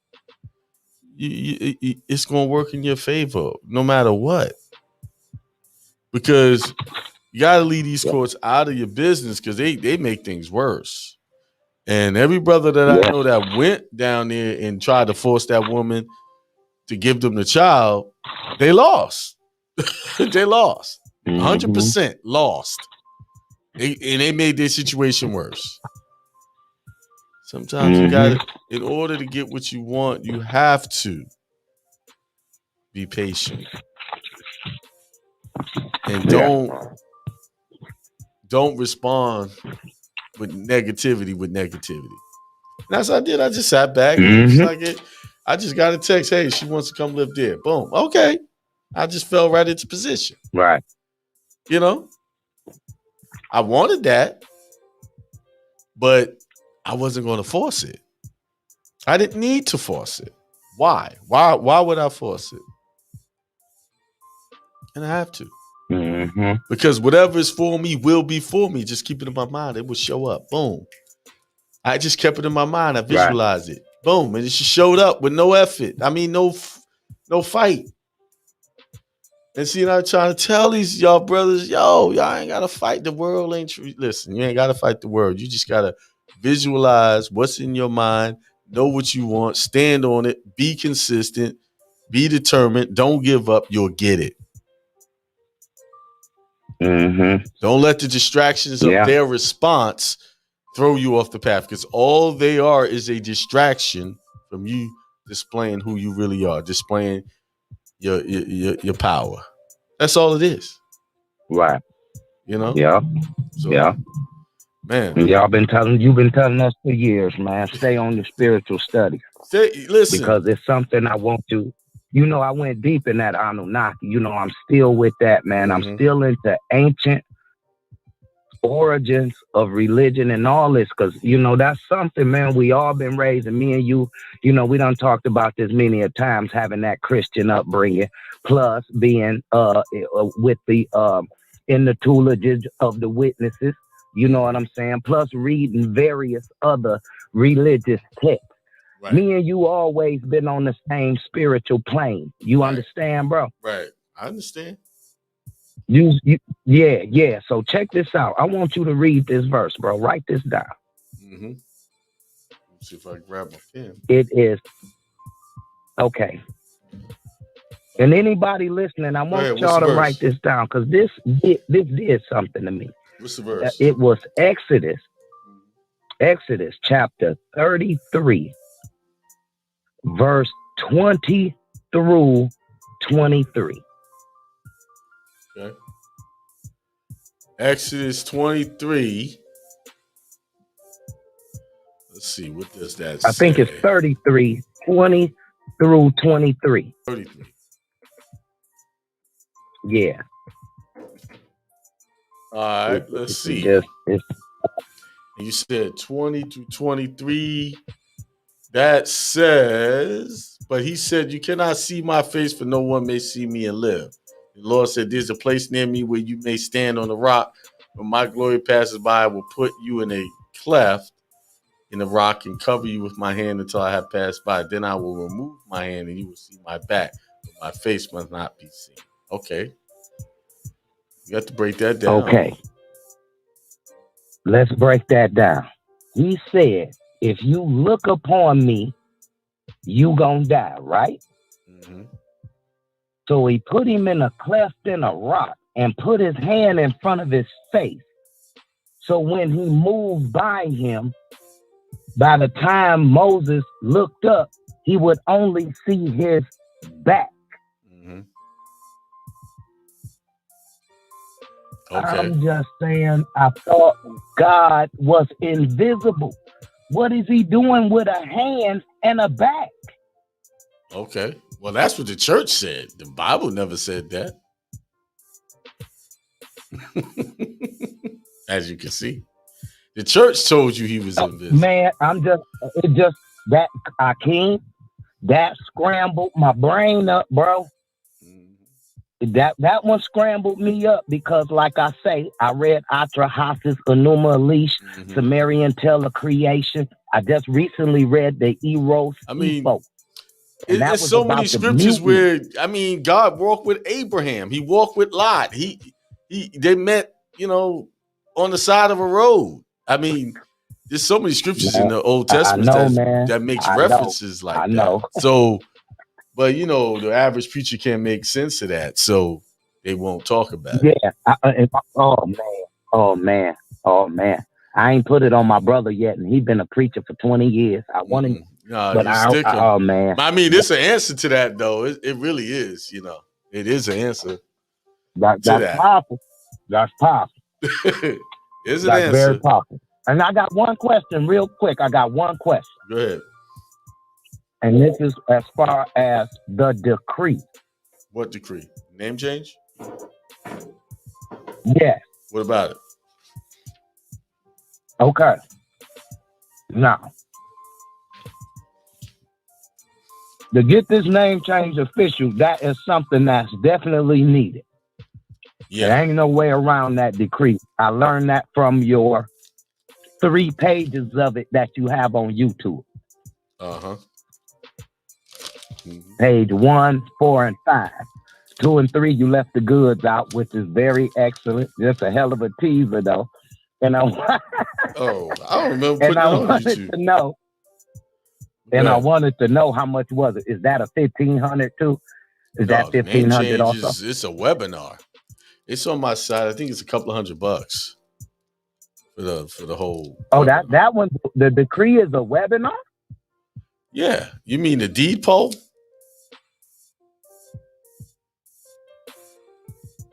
it's going to work in your favor no matter what. Because you got to leave these courts out of your business because they make things worse. And every brother that I know that went down there and tried to force that woman to give them the child, they lost. They lost. 100% lost. They made their situation worse. Sometimes you got to, in order to get what you want, you have to be patient. And don't respond with negativity. And that's what I did. I just sat back and just like it. I just got a text, hey, she wants to come live there. Boom. Okay. I just fell right into position. Right. You know? I wanted that, but I wasn't going to force it. I didn't need to force it. Why? Why would I force it? And I have to. Because whatever is for me will be for me. Just keep it in my mind. It will show up. Boom. I just kept it in my mind. I visualized it. Boom. And it just showed up with no effort. I mean, no fight. And see, I'm trying to tell these y'all brothers, y'all ain't got to fight. The world ain't true. Listen, you ain't got to fight the world. You just got to visualize what's in your mind, know what you want, stand on it, be consistent, be determined, don't give up. You'll get it. Don't let the distractions of their response throw you off the path, because all they are is a distraction from you displaying who you really are, displaying your power. That's all it is. Right. You know? Yeah. So, man. You've been telling us for years, man. Stay on your spiritual study. Listen. Because it's something I want to. You know, I went deep in that Anunnaki. You know, I'm still with that, man. I'm still into ancient origins of religion and all this, because, you know, that's something, man, we all been raised, and me and you know, we done talked about this many a times, having that Christian upbringing, plus being with the in the tutelage of the witnesses, you know what I'm saying, plus reading various other religious texts. Right. Me and you always been on the same spiritual plane. You understand, bro? Right. I understand. Yeah. So check this out. I want you to read this verse, bro. Write this down. Let's see if I can grab my pen. It is okay. And anybody listening, I want y'all to write this down, because this did something to me. What's the verse? It was Exodus chapter 33, verse 20 through 23. Okay. Exodus 23. Let's see, what does that say? I think it's 33, 20 through 23. 33. Yeah. All right, let's see. You said 20 through 23. That says, but he said, you cannot see my face, for no one may see me and live. The Lord said, there's a place near me where you may stand on the rock. When my glory passes by, I will put you in a cleft in the rock and cover you with my hand until I have passed by. Then I will remove my hand and you will see my back, but my face must not be seen. Okay. You have to break that down. Okay. Let's break that down. He said, if you look upon me, you gonna die, right? Mm-hmm. So he put him in a cleft in a rock and put his hand in front of his face. So when he moved by him, by the time Moses looked up, he would only see his back. Mm-hmm. Okay. I'm just saying, I thought God was invisible. What is he doing with a hand and a back? Okay. Well, that's what the church said. The Bible never said that. As you can see. The church told you he was invisible. Man, that scrambled my brain up, bro. That one scrambled me up because, like I say, I read Atra Hasis Enuma Elish, Sumerian Tale of Creation. I just recently read the Eros. There's so many scriptures where, God walked with Abraham. He walked with Lot. They met, on the side of a road. There's so many scriptures in the Old Testament that makes references like that. So, but the average preacher can't make sense of that, so they won't talk about it. Yeah. Oh man. I ain't put it on my brother yet, and he's been a preacher for 20 years. I want him. Oh man. It's an answer to that, though. It really is. It is an answer. That's powerful. That's powerful. It's an answer. Very powerful. And I got one question, real quick. Go ahead. And this is as far as the decree. What decree? Name change? Yes. What about it? Okay. Now, to get this name change official, that is something that's definitely needed. Yeah. There ain't no way around that decree. I learned that from your 3 pages of it that you have on YouTube. Uh-huh. Page 1, 4, and 5. 2 and 3, you left the goods out, which is very excellent. Just a hell of a teaser, though. And I don't remember putting it on YouTube. I wanted to know how much was it. Is that a 1,500 too? Is that 1,500 also? It's a webinar. It's on my site. I think it's a couple of $100 for the whole. Oh, that one. The decree is a webinar. Yeah, you mean the deed poll?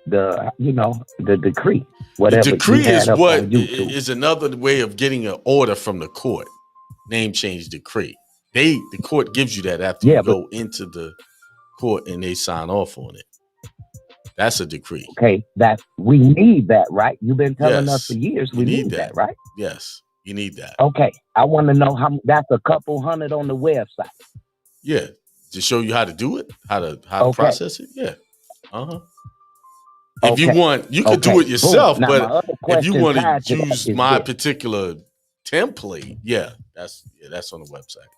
The decree. Whatever. The decree is what is another way of getting an order from the court. Name change decree. The court gives you that after you go into the court and they sign off on it. That's a decree. Okay, we need that, right? You've been telling us for years we need that, right? Yes, you need that. Okay, I want to know how. That's a couple hundred on the website. Yeah, to show you how to do it, how to process it. Yeah. If you want, you could do it yourself, but if you want to use my particular template, that's on the website.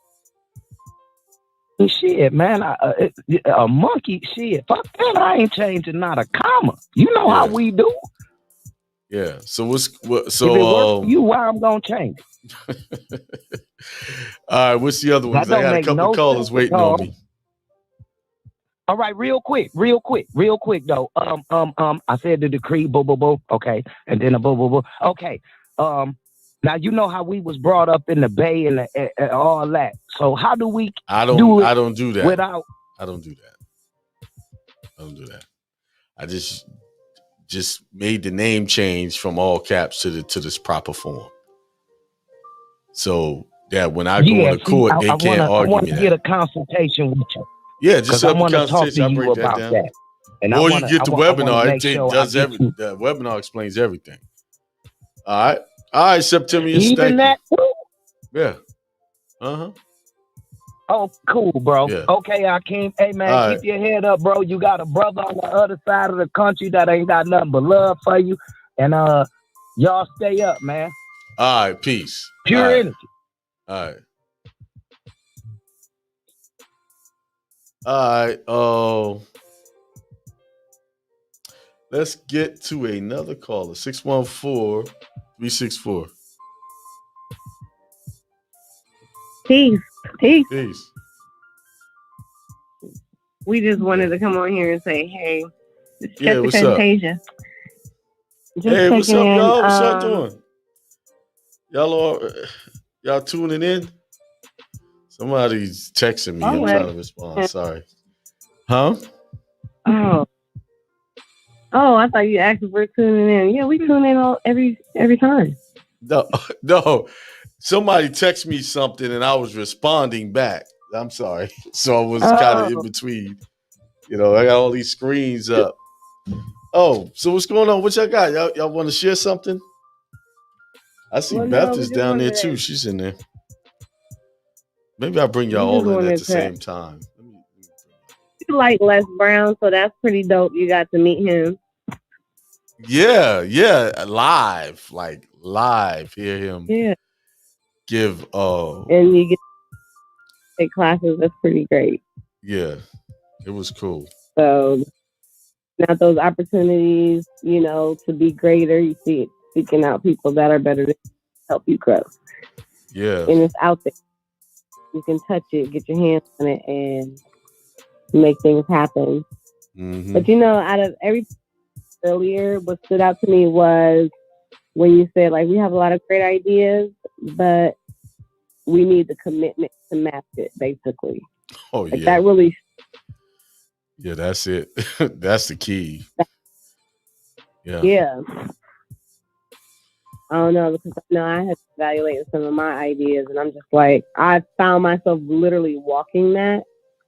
Shit, man, a monkey, shit. Fuck that, I ain't changing not a comma. You know how we do. Yeah. So if it works for you, why I'm gonna change it? All right, what's the other ones? I got a couple of callers waiting on me. All right, real quick though. I said the decree, okay, and then a okay. Now you know how we was brought up in the Bay and all that. So how do we? I don't do that. I don't do that. I just made the name change from all caps to this proper form. So that when I go into court, they can't argue me. I want to get a consultation with you. Yeah, just I want to talk to you about that. And or you get the webinar. The webinar explains everything. All All right, Septimius. Even Thank that. you. Yeah. Uh-huh. Oh, cool, bro. Yeah. Okay, Akeem. Hey, man, All keep your head up, bro. You got a brother on the other side of the country that ain't got nothing but love for you. And y'all stay up, man. All right, peace. Pure energy. All right. All right. Oh, let's get to another caller. 614-364. Peace. Peace. We just wanted to come on here and say, hey, it's Yeah, Jessica what's and up? Tasia. Just Hey, what's up, checking in. y'all? What y'all doing? Y'all tuning in? Somebody's texting me. I'm trying to respond. Sorry. Huh? Oh, I thought you asked if we're tuning in. Yeah, we tune in every time. No. Somebody texted me something and I was responding back. I'm sorry. So I was kind of in between. You know, I got all these screens up. Oh, so what's going on? What y'all got? Y'all want to share something? I see Beth is down there too. She's in there. Maybe I'll bring y'all all in at the same time. You like Les Brown, so that's pretty dope. You got to meet him. Yeah, live. Hear him give and you get to take classes. That's pretty great. Yeah, it was cool. So now those opportunities, you know, to be greater, you see it seeking out people that are better to help you grow. Yeah. And it's out there. You can touch it, get your hands on it, and make things happen. Mm-hmm. But, you know, out of everything earlier, what stood out to me was when you said, like, we have a lot of great ideas, but we need the commitment to match it, basically. Oh, like, yeah. That really... Yeah, that's it. That's the key. Yeah. Yeah. I don't know, because I had evaluated some of my ideas, and I'm just like, I found myself literally walking that.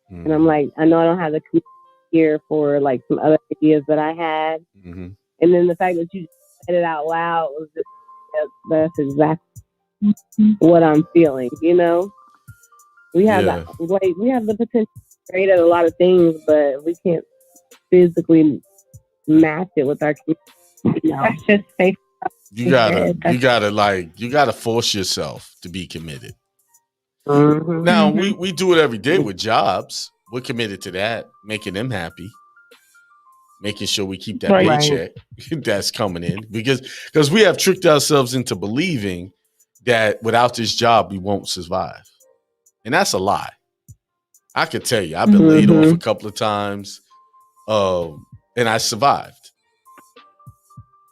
Mm-hmm. And I'm like, I know I don't have the commitment here for like some other ideas that I had. Mm-hmm. And then the fact that you said it out loud was just, that's exactly what I'm feeling, you know? We have we have the potential to create at a lot of things, but we can't physically match it with our community. No. That's just safe. You gotta force yourself to be committed. Mm-hmm. Now we do it every day with jobs. We're committed to that, making them happy, making sure we keep that paycheck that's coming in, because we have tricked ourselves into believing that without this job we won't survive, and that's a lie. I could tell you, I've been laid off a couple of times, and I survived.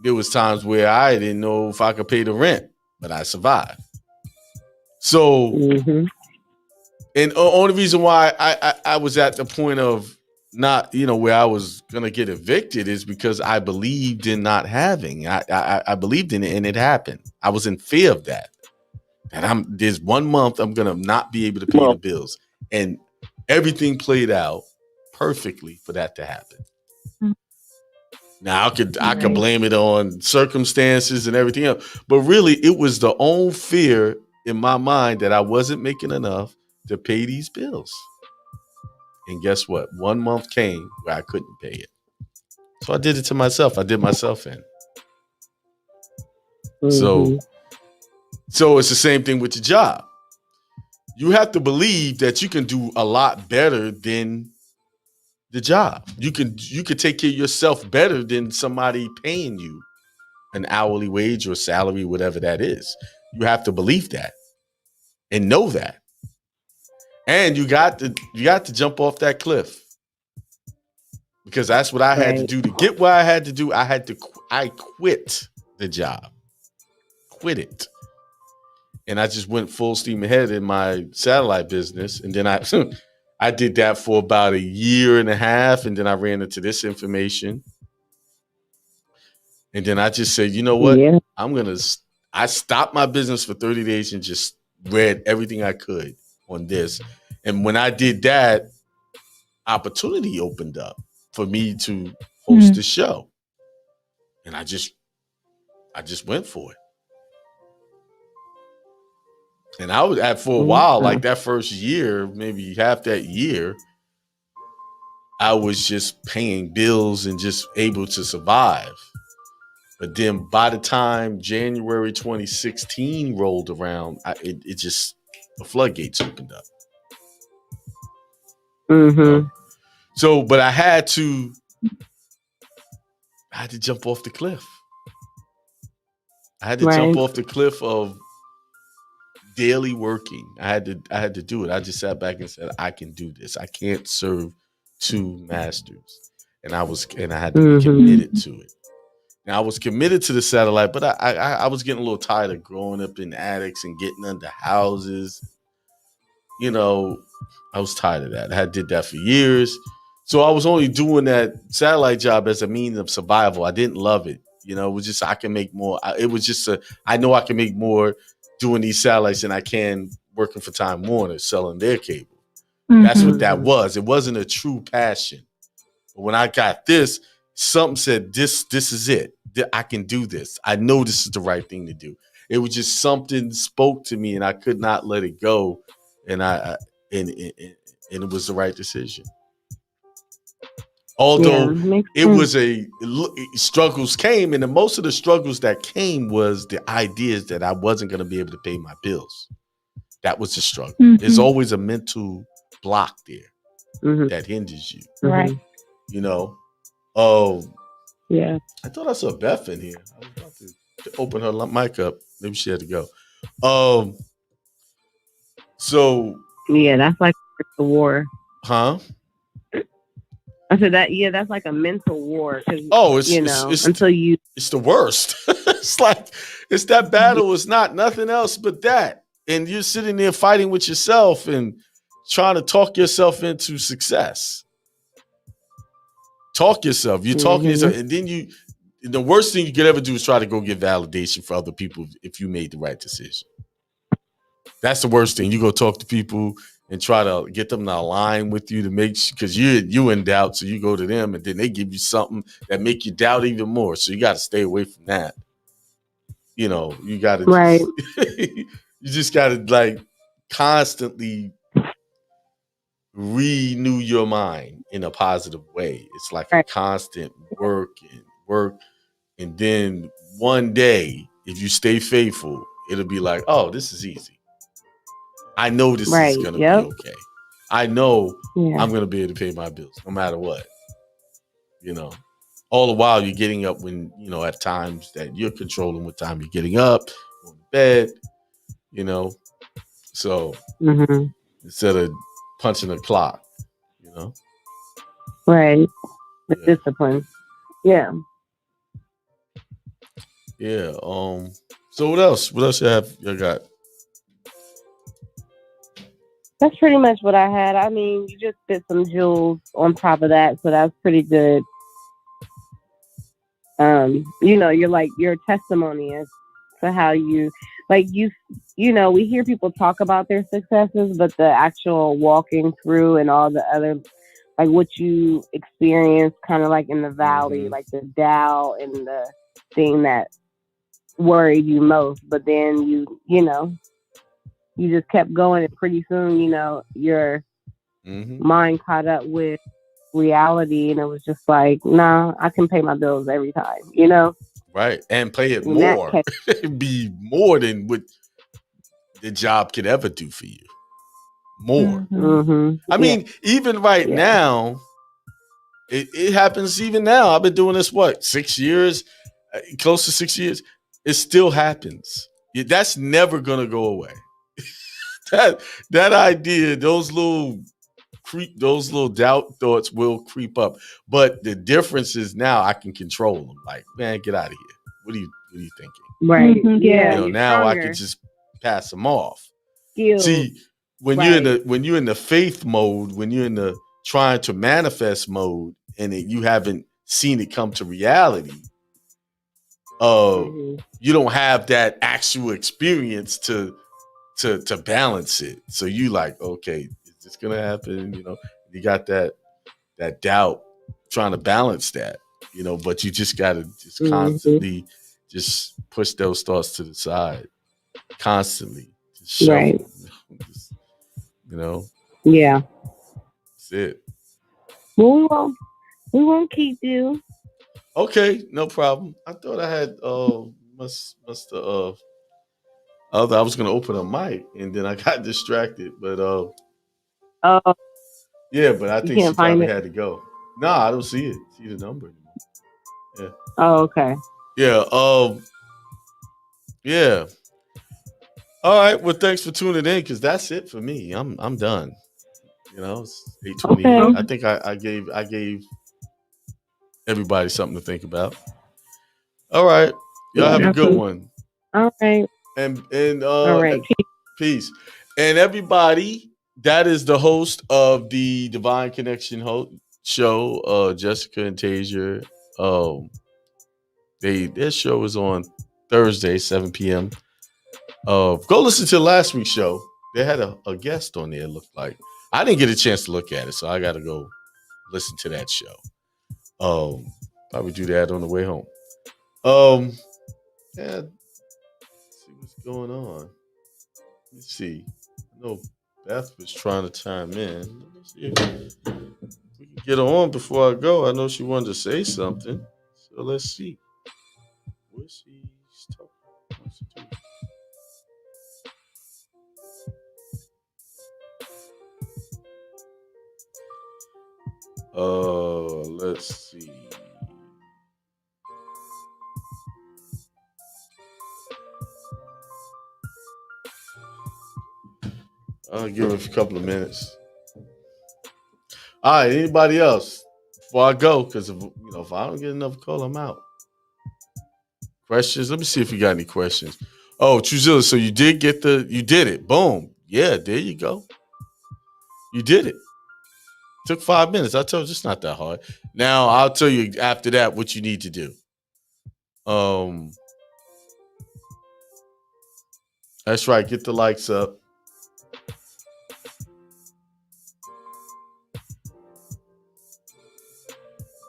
There was times where I didn't know if I could pay the rent, but I survived. So, and the only reason why I was at the point of not, where I was going to get evicted is because I believed in not having. I believed in it, and it happened. I was in fear of that. And there's 1 month I'm going to not be able to pay the bills. And everything played out perfectly for that to happen. Now I could blame it on circumstances and everything else, but really it was the own fear in my mind that I wasn't making enough to pay these bills. And guess what? 1 month came where I couldn't pay it, so I did it to myself. I did myself in. So it's the same thing with your job. You have to believe that you can do a lot better than the job. You can take care of yourself better than somebody paying you an hourly wage or salary, whatever that is. You have to believe that and know that. And you got to jump off that cliff, because that's what I had to do to get what I had to do. I quit the job, quit it. And I just went full steam ahead in my satellite business. And then I did that for about 1.5 years, and then I ran into this information. And then I just said, you know what? Yeah. I stopped my business for 30 days and just read everything I could on this. And when I did that, opportunity opened up for me to host the show. And I just went for it. And I was for a while, like that first year, maybe half that year, I was just paying bills and just able to survive. But then by the time January 2016 rolled around, it just, the floodgates opened up. Mm-hmm. You know? So, but I had to jump off the cliff. I had to jump off the cliff of daily working. I had to do it. I just sat back and said, I can do this. I can't serve two masters. And I had to be committed to it. Now I was committed to the satellite, but I was getting a little tired of growing up in attics and getting under houses. You know, I was tired of that. I did that for years. So I was only doing that satellite job as a means of survival. I didn't love it. You know, it was just, I can make more. It was just I know I can make more doing these satellites than I can working for Time Warner selling their cable. That's what that was. It wasn't a true passion. But when I got this, something said, this is it. I can do this. I know this is the right thing to do. It was just something spoke to me and I could not let it go. And it was the right decision. Although struggles came, and most of the struggles that came was the ideas that I wasn't going to be able to pay my bills. That was the struggle. There's always a mental block there that hinders you. Right. You know? Oh, yeah. I thought I saw Beth in here. I was about to open her mic up. Maybe she had to go. So yeah, that's like a war. Huh? I said that. Yeah, that's like a mental war. It's until you. It's the worst. It's like it's that battle. It's not nothing else but that, and you're sitting there fighting with yourself and trying to talk yourself into success. Talk yourself. You're talking yourself, and then the worst thing you could ever do is try to go get validation for other people if you made the right decision. That's the worst thing. You go talk to people and try to get them to align with you to make because you in doubt. So you go to them and then they give you something that make you doubt even more. So you got to stay away from that. You know, you got to you just got to like constantly renew your mind in a positive way. It's like a constant work. And then one day, if you stay faithful, it'll be like, oh, this is easy. I know this is going to be okay. I know I'm going to be able to pay my bills no matter what. You know, all the while you're getting up when, you know, at times that you're controlling what time you're getting up, going to bed, you know. So instead of punching the clock, you know. Right. The discipline. Yeah. Yeah. So what else? What else you got? That's pretty much what I had. I mean, you just did some jewels on top of that, so that's pretty good. You know, you're like your testimony as to how you know, we hear people talk about their successes, but the actual walking through and all the other, like what you experience kind of like in the valley, like the doubt and the thing that worried you most, but then you know, you just kept going, and pretty soon, you know, your mind caught up with reality, and it was just like, nah, I can pay my bills every time, you know? Right. And pay it more. Be more than what the job could ever do for you. More. I mean, even right now, it happens even now. I've been doing this, 6 years? Close to 6 years. It still happens. That's never going to go away. That idea, those little doubt thoughts will creep up. But the difference is now I can control them. Like, man, get out of here. What are you thinking? Right. Yeah. You know, now stronger. I can just pass them off. Skills. See, when you're in the faith mode, when you're in the trying to manifest mode, and you haven't seen it come to reality, you don't have that actual experience to balance it. So you like, okay, is this gonna happen? You know, you got that doubt trying to balance that, you know, but you just gotta just constantly just push those thoughts to the side. Constantly. Show. Right. You know. Yeah. That's it. Well, we won't keep you. Okay, no problem. I thought I had must I was gonna open a mic and then I got distracted, but Oh, yeah, but I you think she can't find probably it. had to go. Nah, I don't see it. See the number anymore. Yeah. Oh, okay. Yeah. Yeah. All right. Well, thanks for tuning in because that's it for me. I'm done. You know, it's 8:28. Okay. I think I gave everybody something to think about. All right. Y'all have a good one. All right. And All right. peace. And everybody, that is the host of the Divine Connection show, Jessica and Tasia. Their show is on Thursday, 7 p.m. Go listen to last week's show. They had a guest on there, it looked like. I didn't get a chance to look at it, so I got to go listen to that show. Probably do that on the way home. Yeah, see what's going on. Let's see. I know Beth was trying to chime in. Let me see if we can get her on before I go. I know she wanted to say something. So let's see. What she's talking. Let's see. I'll give it a couple of minutes. All right, anybody else before I go? Because if I don't get enough call, I'm out. Questions? Let me see if you got any questions. Oh, Truzilla, so you did it. Boom. Yeah, there you go. You did it. Took 5 minutes. I told you it's not that hard. Now I'll tell you after that what you need to do. That's right. Get the likes up.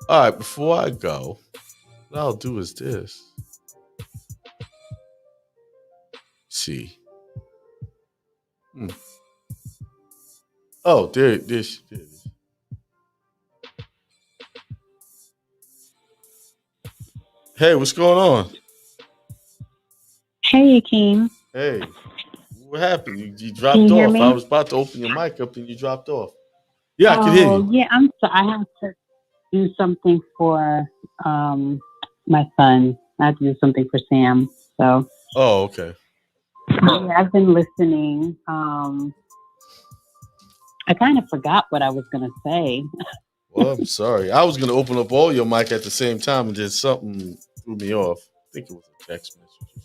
All right, before I go, what I'll do is this. See. Oh, there it is. Hey, what's going on? Hey, Akeem. Hey, what happened? You dropped Can you hear off. me? I was about to open your mic up and you dropped off. Yeah, I can hear you. Yeah, I have to do something for my son. I have to do something for Sam. So. Oh, okay. Yeah, I've been listening. I kind of forgot what I was going to say. Well, I'm sorry. I was going to open up all your mic at the same time and then something threw me off. I think it was a text message or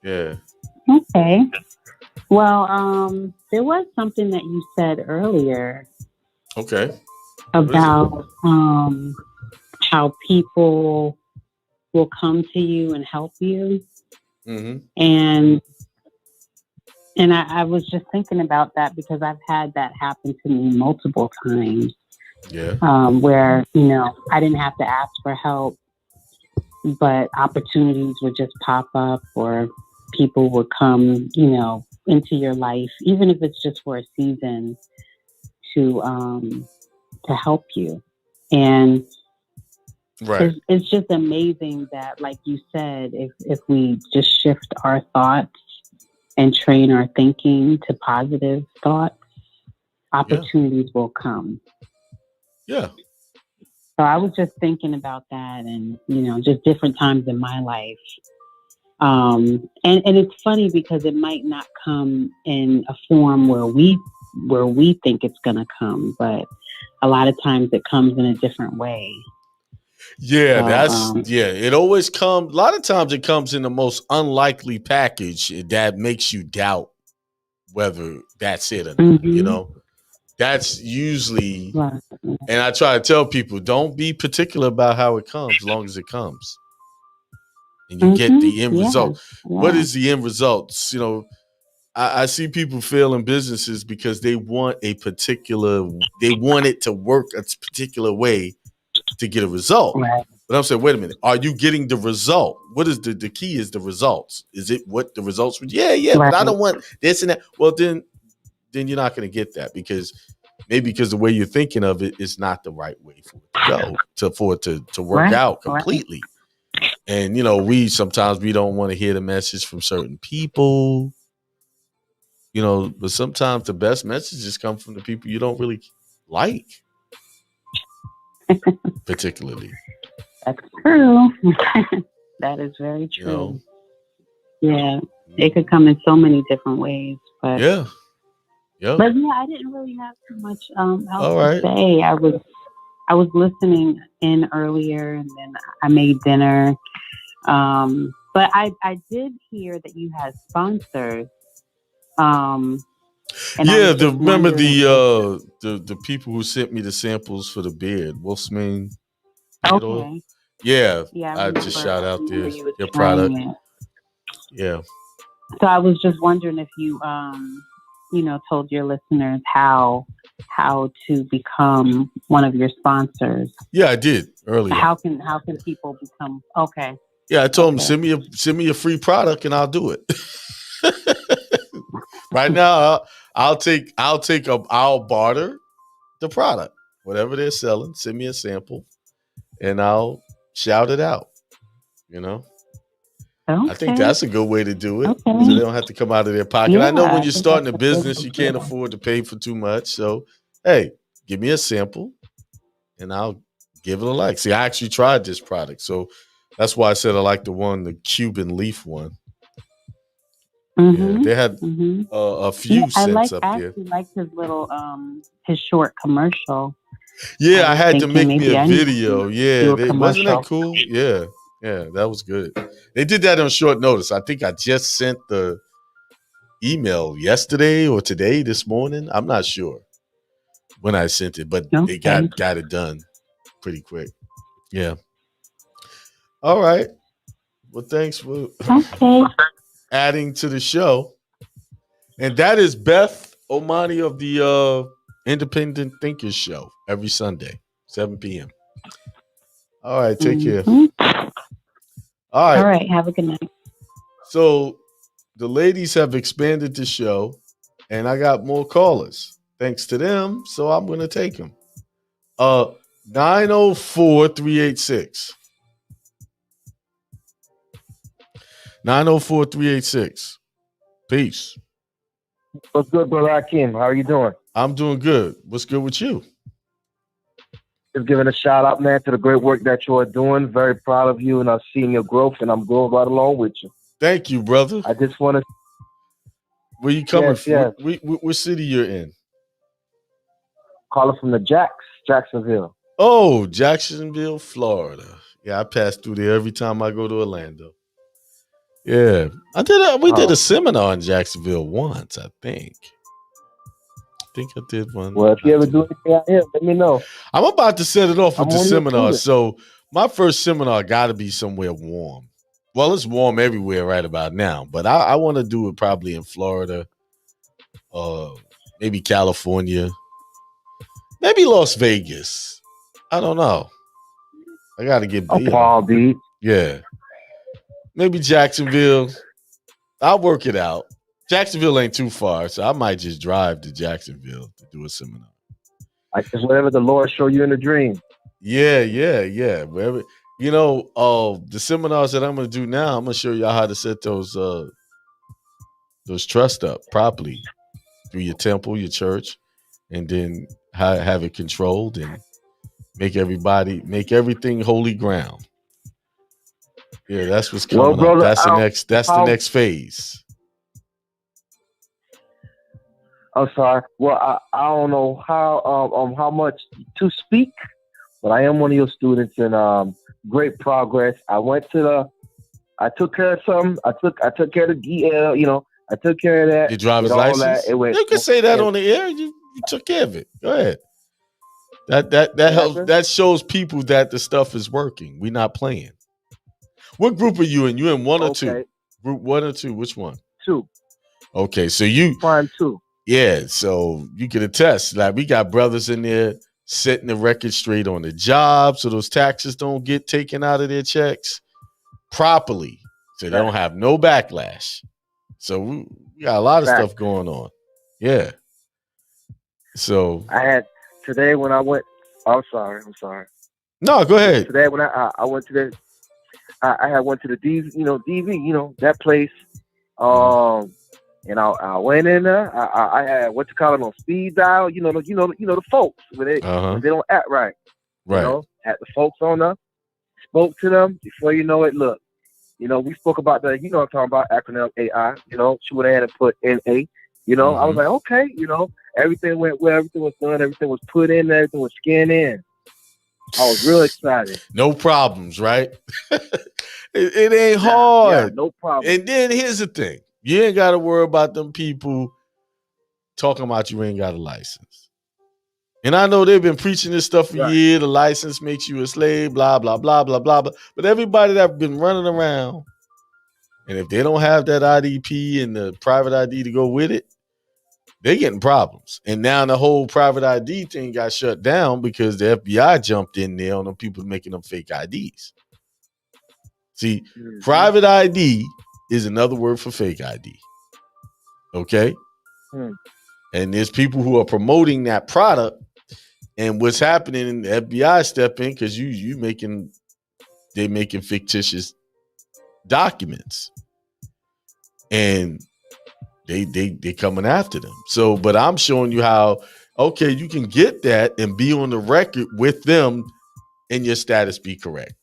something. Yeah. Okay. Well, there was something that you said earlier. Okay. About how people will come to you and help you. Mm-hmm. And I was just thinking about that because I've had that happen to me multiple times. Yeah. Where, I didn't have to ask for help, but opportunities would just pop up or people would come, into your life, even if it's just for a season to help you. And right. It's just amazing that, like you said, if we just shift our thoughts and train our thinking to positive thoughts, opportunities will come. Yeah. So I was just thinking about that and, just different times in my life. And it's funny because it might not come in a form where we think it's going to come, but a lot of times it comes in a different way. Yeah, it always comes. A lot of times it comes in the most unlikely package that makes you doubt whether that's it or not. Mm-hmm. That's usually, right. And I try to tell people, don't be particular about how it comes, as long as it comes. And you get the end result. Yeah. What is the end result? I see people fail in businesses because they want it to work a particular way to get a result. Right. But I'm saying, wait a minute. Are you getting the result? What is the key is the results. Is it what the results were? Yeah, Right. but I don't want this and that. Well, then you're not going to get that because the way you're thinking of it is not the right way for it to go, for it to work out completely. Right. And, we sometimes we don't want to hear the message from certain people, but sometimes the best messages come from the people you don't really like, particularly. That's true. That is very true. Yeah. It could come in so many different ways. But yeah. Yep. But yeah, I didn't really have too much else to say. I was listening in earlier and then I made dinner. But I did hear that you had sponsors. Remember the people who sent me the samples for the beard, Wolfsmane. Okay. Yeah, I just shout out your product. Yeah. So I was just wondering if you told your listeners how to become one of your sponsors. Yeah, I did earlier. How can people become? Okay. Yeah, I told them send me a free product and I'll do it. Right now, I'll barter the product, whatever they're selling. Send me a sample, and I'll shout it out. Okay. I think that's a good way to do it. Okay. So they don't have to come out of their pocket. Yeah, I know when you're starting a business, you can't afford to pay for too much. So, hey, give me a sample, and I'll give it a like. See, I actually tried this product, so that's why I said I like the Cuban leaf one. Mm-hmm. Yeah, they had a few scents up there. I actually liked his little his short commercial. Yeah, I had to make me a video. Yeah, wasn't that cool? Yeah, that was good. They did that on short notice. I think I just sent the email yesterday or today, this morning. I'm not sure when I sent it, but they got it done pretty quick. Yeah. All right. Well, thanks for adding to the show. And that is Beth Omani of the Independent Thinkers Show every Sunday, 7 p.m. All right, take care. All right, have a good night. So the ladies have expanded the show, and I got more callers. Thanks to them, so I'm going to take them. 904-386. 904-386. Peace. What's good, brother Akeem? How are you doing? I'm doing good. What's good with you? Just giving a shout out, man, to the great work that you are doing. Very proud of you, and I'm seeing your growth, and I'm growing right along with you. Thank you, brother. I just want to. Where you coming from? Yes. What city you're in? Calling from the Jacksonville. Oh, Jacksonville, Florida. Yeah, I pass through there every time I go to Orlando. Yeah, we did a seminar in Jacksonville once, I think. I did one. Well, if you ever do anything out here, let me know. I'm about to set it off with the seminar. So my first seminar got to be somewhere warm. Well, it's warm everywhere right about now, but I want to do it probably in Florida, maybe California, maybe Las Vegas. I don't know. I got to get Palm Beach. Yeah. Maybe Jacksonville. I'll work it out. Jacksonville ain't too far, so I might just drive to Jacksonville to do a seminar. I guess whatever the Lord show you in a dream. Yeah. Wherever, the seminars that I'm going to do now, I'm going to show y'all how to set those trusts up properly through your temple, your church, and then have it controlled and make everything holy ground. Yeah, that's what's coming up. That's the next phase. I'm sorry. Well, I don't know how much to speak, but I am one of your students and great progress. I took care of something. I took care of the DL, I took care of that. Your driver's license? You can say that on the air. You took care of it. Go ahead. That helps. That shows people that the stuff is working. We're not playing. What group are you in? You in one or two? Group 1 or 2? Which one? 2. Okay, so you Prime 2. Yeah, so you can attest. Like we got brothers in there setting the record straight on the job so those taxes don't get taken out of their checks properly, so they don't have no backlash. So we got a lot of stuff going on. Yeah. So I had today when I went. I'm sorry. No, go ahead. Today when I went to the, I had went to the DV, that place. And I went in there. I had what you call it on speed dial. The folks when they don't act right. Right. Had the folks on there, spoke to them. Before you know it, look. We spoke about the. I'm talking about acronym AI. She went ahead and put NA. I was like, okay. Everything went well. Everything was done. Everything was put in. Everything was scanned in. I was real excited. No problems, right? it ain't hard. Yeah, no problem. And then here's the thing. You ain't got to worry about them people talking about you ain't got a license. And I know they've been preaching this stuff for years. The license makes you a slave, blah, blah, blah, blah, blah, blah. But everybody that's been running around, and if they don't have that IDP and the private ID to go with it, they're getting problems. And now the whole private ID thing got shut down because the FBI jumped in there on them people making them fake IDs. See, private ID is another word for fake ID. Okay? And there's people who are promoting that product, and what's happening, the FBI step in because they're making fictitious documents. And they coming after them. So, but I'm showing you how, okay, you can get that and be on the record with them and your status be correct.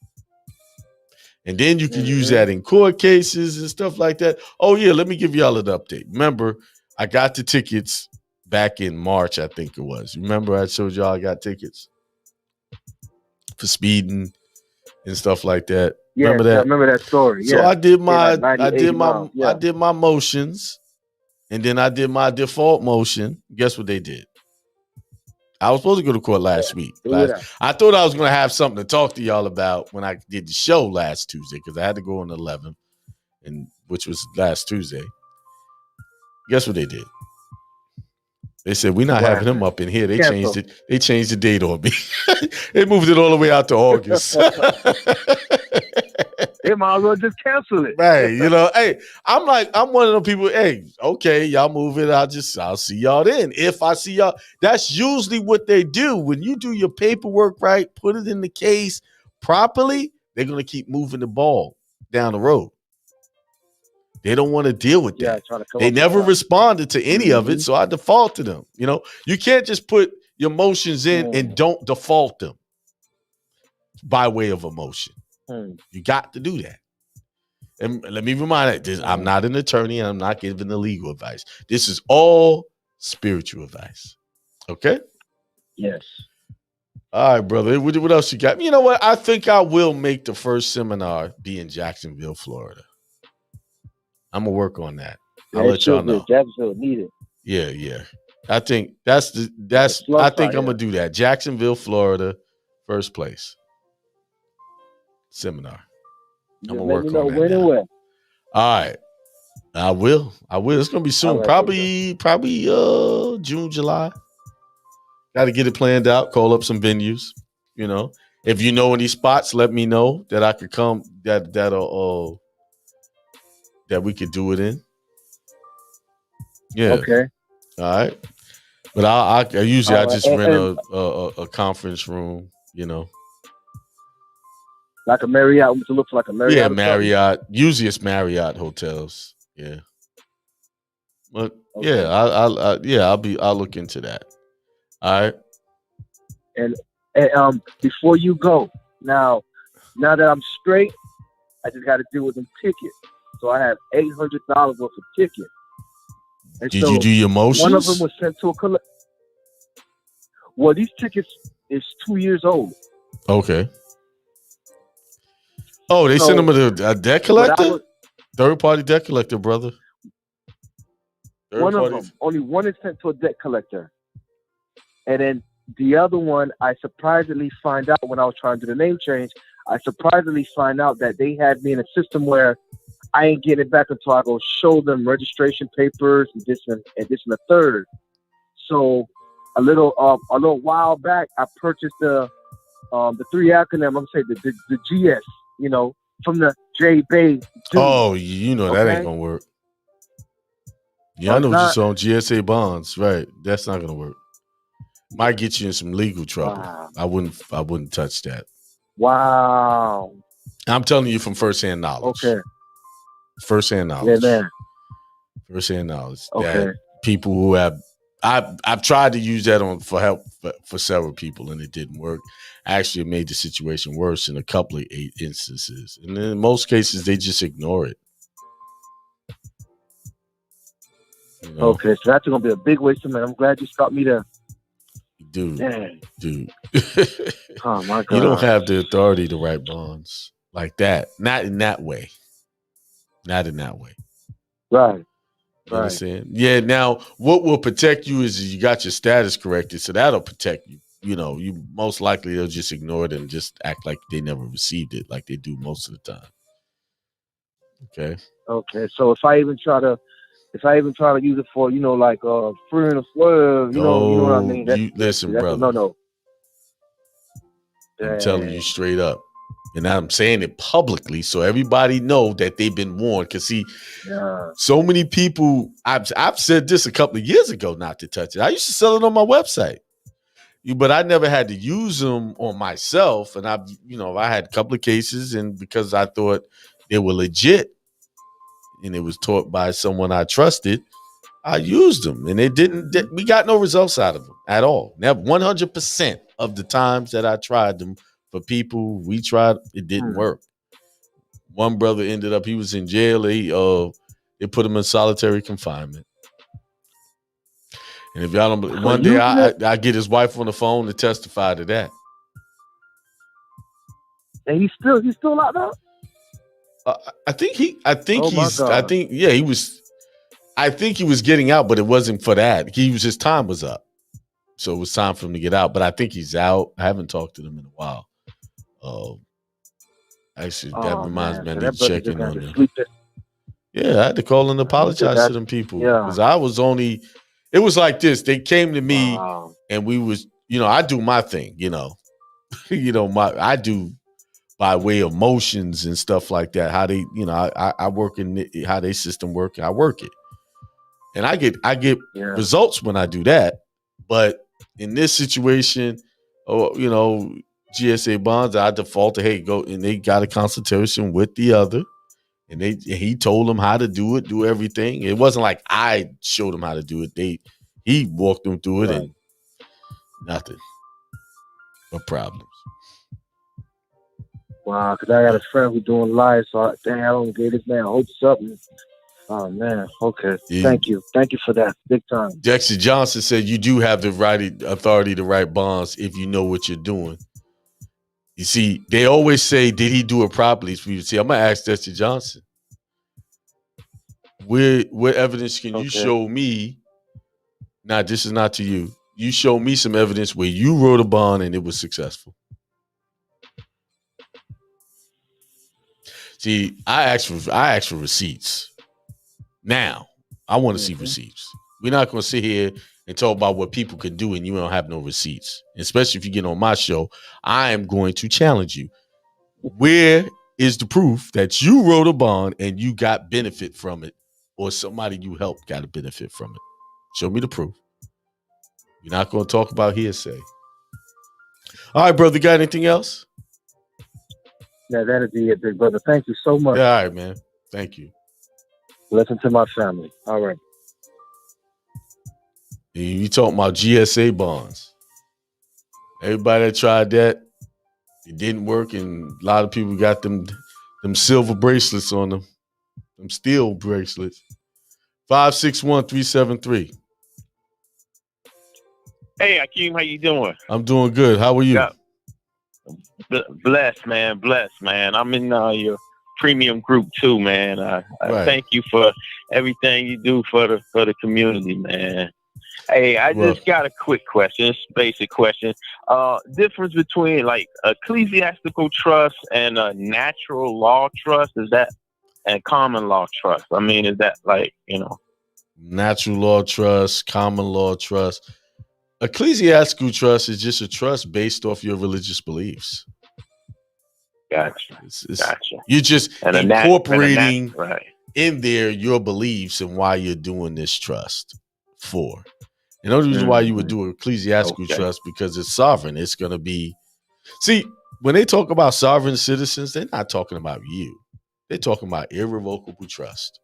And then you can use that in court cases and stuff like that. Oh, yeah, let me give y'all an update. Remember, I got the tickets back in March, I think it was. Remember I showed y'all I got tickets for speeding and stuff like that. Yeah, remember that? I remember that story. So yeah. I did my Yeah. I did my motions, and then I did my default motion. Guess what they did? I was supposed to go to court last week. I thought I was going to have something to talk to y'all about when I did the show last Tuesday because I had to go on the 11th, which was last Tuesday. Guess what they did? They said, we're not having him up in here. They changed it. They changed the date on me. They moved it all the way out to August. They might as well just cancel it. Right. Hey, I'm one of those people, hey, okay, y'all move it. I'll see y'all then. If I see y'all, that's usually what they do. When you do your paperwork right, put it in the case properly, they're going to keep moving the ball down the road. They don't want to deal with that. They never responded to any of it, so I default to them. You can't just put your motions in and don't default them by way of a motion. You got to do that. And let me remind you, I'm not an attorney and I'm not giving the legal advice. This is all spiritual advice. Okay? Yes. All right, brother. What else you got? You know what? I think I will make the first seminar be in Jacksonville, Florida. I'm gonna work on that. I'll let y'all know. Jacksonville need it. Yeah. I think I think I'm gonna do that. Jacksonville, Florida, first place seminar. I'm gonna work on that. When and where. All right. I will. It's gonna be soon. Probably June, July. Got to get it planned out. Call up some venues. If you know any spots, let me know that I could come. That we could do it in. Yeah. Okay. All right. But I usually I just rent a conference room, Like a Marriott, which looks like a Marriott. Yeah, Marriott. Usually it's Marriott hotels. Yeah. But okay. I'll look into that. All right. And before you go, now that I'm straight, I just got to deal with them tickets. So I have $800 worth of tickets. And Did you do your motions? One of them was sent to a collector. Well, these tickets is 2 years old. Okay. Oh, they sent them to a debt collector? Third-party debt collector, brother. One of them. Only one is sent to a debt collector. And then the other one, I surprisingly find out when I was trying to do the name change, I surprisingly find out that they had me in a system where I ain't getting it back until I go show them registration papers and this and the third. So a little while back, I purchased the 3 acronym. I'm gonna say the GS. You know, from the J Bay. Oh, you know that ain't gonna work. Yeah, I know what you saw on GSA bonds, right? That's not gonna work. Might get you in some legal trouble. Wow. I wouldn't touch that. Wow. I'm telling you from firsthand knowledge. Okay. Firsthand knowledge. Yeah, man. Firsthand knowledge. Okay. That people who I've tried to use that for help for several people and it didn't work. Actually, it made the situation worse in a couple of instances. And in most cases, they just ignore it. You know? Okay, so that's gonna be a big waste of money. I'm glad you stopped me there. Dude. Oh my God. You don't have the authority to write bonds like that. Not in that way. Not in that way. Right. You understand? Yeah. Now, what will protect you is you got your status corrected, so that'll protect you. You know, you most likely they'll just ignore it and just act like they never received it, like they do most of the time. Okay. Okay. So if I even try to use it for, like free and a swerve, you know what I mean? Listen, brother. No. I'm telling you straight up. And I'm saying it publicly so everybody know that they've been warned. Because see, so many people, I've said this a couple of years ago not to touch it. I used to sell it on my website. But I never had to use them on myself. And I had a couple of cases, and because I thought they were legit and it was taught by someone I trusted, I used them. And we got no results out of them at all. Never. 100% of the times that I tried them for people we tried, it didn't work. One brother ended up, he was in jail. They put him in solitary confinement. And if y'all don't, one day I get his wife on the phone to testify to that. And he's still out there? I think he was getting out, but it wasn't for that. His time was up. So it was time for him to get out. But I think he's out. I haven't talked to him in a while. Actually, that reminds me, I need to check in on him. Yeah, I had to call and apologize to them people. Because it was like this. They came to me and we was, I do my thing, I do by way of motions and stuff like that. How they, I work in how they system work. I work it. And I get results when I do that. But in this situation, GSA bonds, I defaulted, hey, go, and they got a consultation with the other. And he told them how to do it, do everything. It wasn't like I showed them how to do it. He walked them through it and nothing but problems. Wow, because I got a friend who's doing live, so I don't get this man hope something. Oh man, okay. Yeah. Thank you for that, big time. Dexter Johnson said you do have the authority to write bonds if you know what you're doing. You see, they always say, did he do it properly? So see, I'm gonna ask Dexter Johnson. What evidence can you show me? Now, this is not to you. You show me some evidence where you wrote a bond and it was successful. See, I asked for receipts. Now, I want to see receipts. We're not going to sit here and talk about what people could do and you don't have no receipts. Especially if you get on my show, I am going to challenge you. Where is the proof that you wrote a bond and you got benefit from it, or somebody you helped got a benefit from it? Show me the proof. We're not going to talk about hearsay. All right, brother. Got anything else? Yeah, that'd be it, big brother. Thank you so much. Yeah, all right, man. Thank you. Listen to my family. All right. You talking about GSA bonds. Everybody that tried that, it didn't work, and a lot of people got them silver bracelets on them. Them steel bracelets. 561-373. Hey, Akeem, how you doing? I'm doing good. How are you? Yeah. Blessed, man. I'm in your premium group too, man. I thank you for everything you do for the community, man. Hey, I just got a quick question, it's a basic question. Difference between like ecclesiastical trust and a natural law trust, is that, and common law trust? I mean, is that like, natural law trust, common law trust? Ecclesiastical trust is just a trust based off your religious beliefs. Gotcha. Gotcha. You're just and incorporating right in there your beliefs and why you're doing this trust for. And the only reason why you would do an ecclesiastical trust because it's sovereign. It's going to be, see, when they talk about sovereign citizens, they're not talking about you. They're talking about irrevocable trust.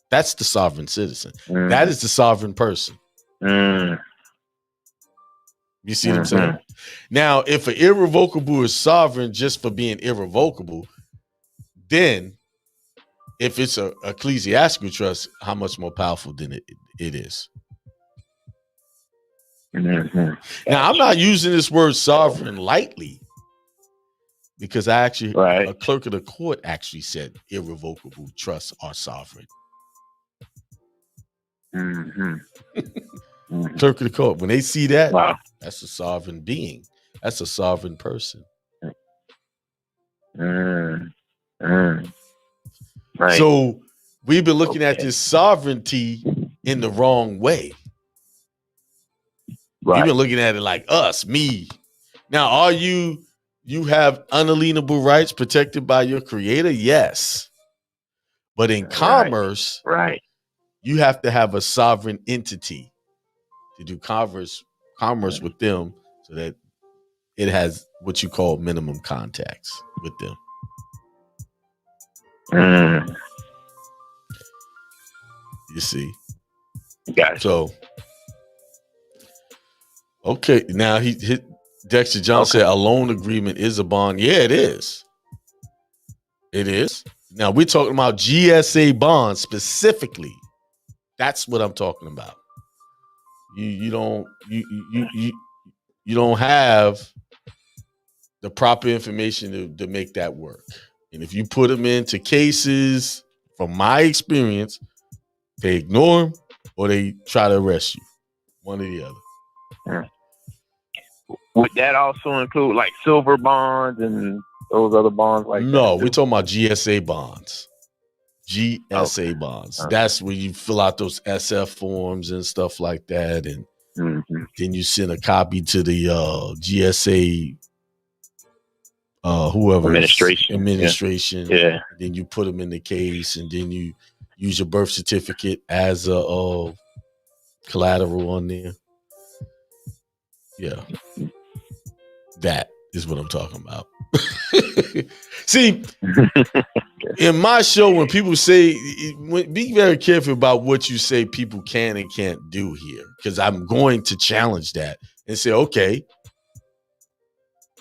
That's the sovereign citizen. That is the sovereign person. You see what I'm saying? Now, if an irrevocable is sovereign just for being irrevocable, then if it's a ecclesiastical trust, how much more powerful than it is? Now, I'm not using this word sovereign lightly because a clerk of the court actually said irrevocable trusts are sovereign. Clerk of the court, when they see that, that's a sovereign being. That's a sovereign person. Right. So we've been looking at this sovereignty in the wrong way. You've been looking at it like us, me. Now, are you have unalienable rights protected by your creator? Yes. But in commerce, you have to have a sovereign entity to do commerce with them so that it has what you call minimum contacts with them. You see? Gotcha. So, okay, now he hit Dexter John said a loan agreement is a bond. Yeah, it is. It is. Now we're talking about GSA bonds specifically. That's what I'm talking about. You don't have the proper information to make that work. And if you put them into cases, from my experience, they ignore them or they try to arrest you. One or the other. Would that also include like silver bonds and those other bonds like that? No, we're talking about GSA bonds. GSA bonds. That's where you fill out those SF forms and stuff like that. And then you send a copy to the GSA whoever administration. Yeah. Then you put them in the case and then you use your birth certificate as a collateral on there. Yeah. That is what I'm talking about. See, in my show, when people say, be very careful about what you say people can and can't do here, because I'm going to challenge that and say, okay,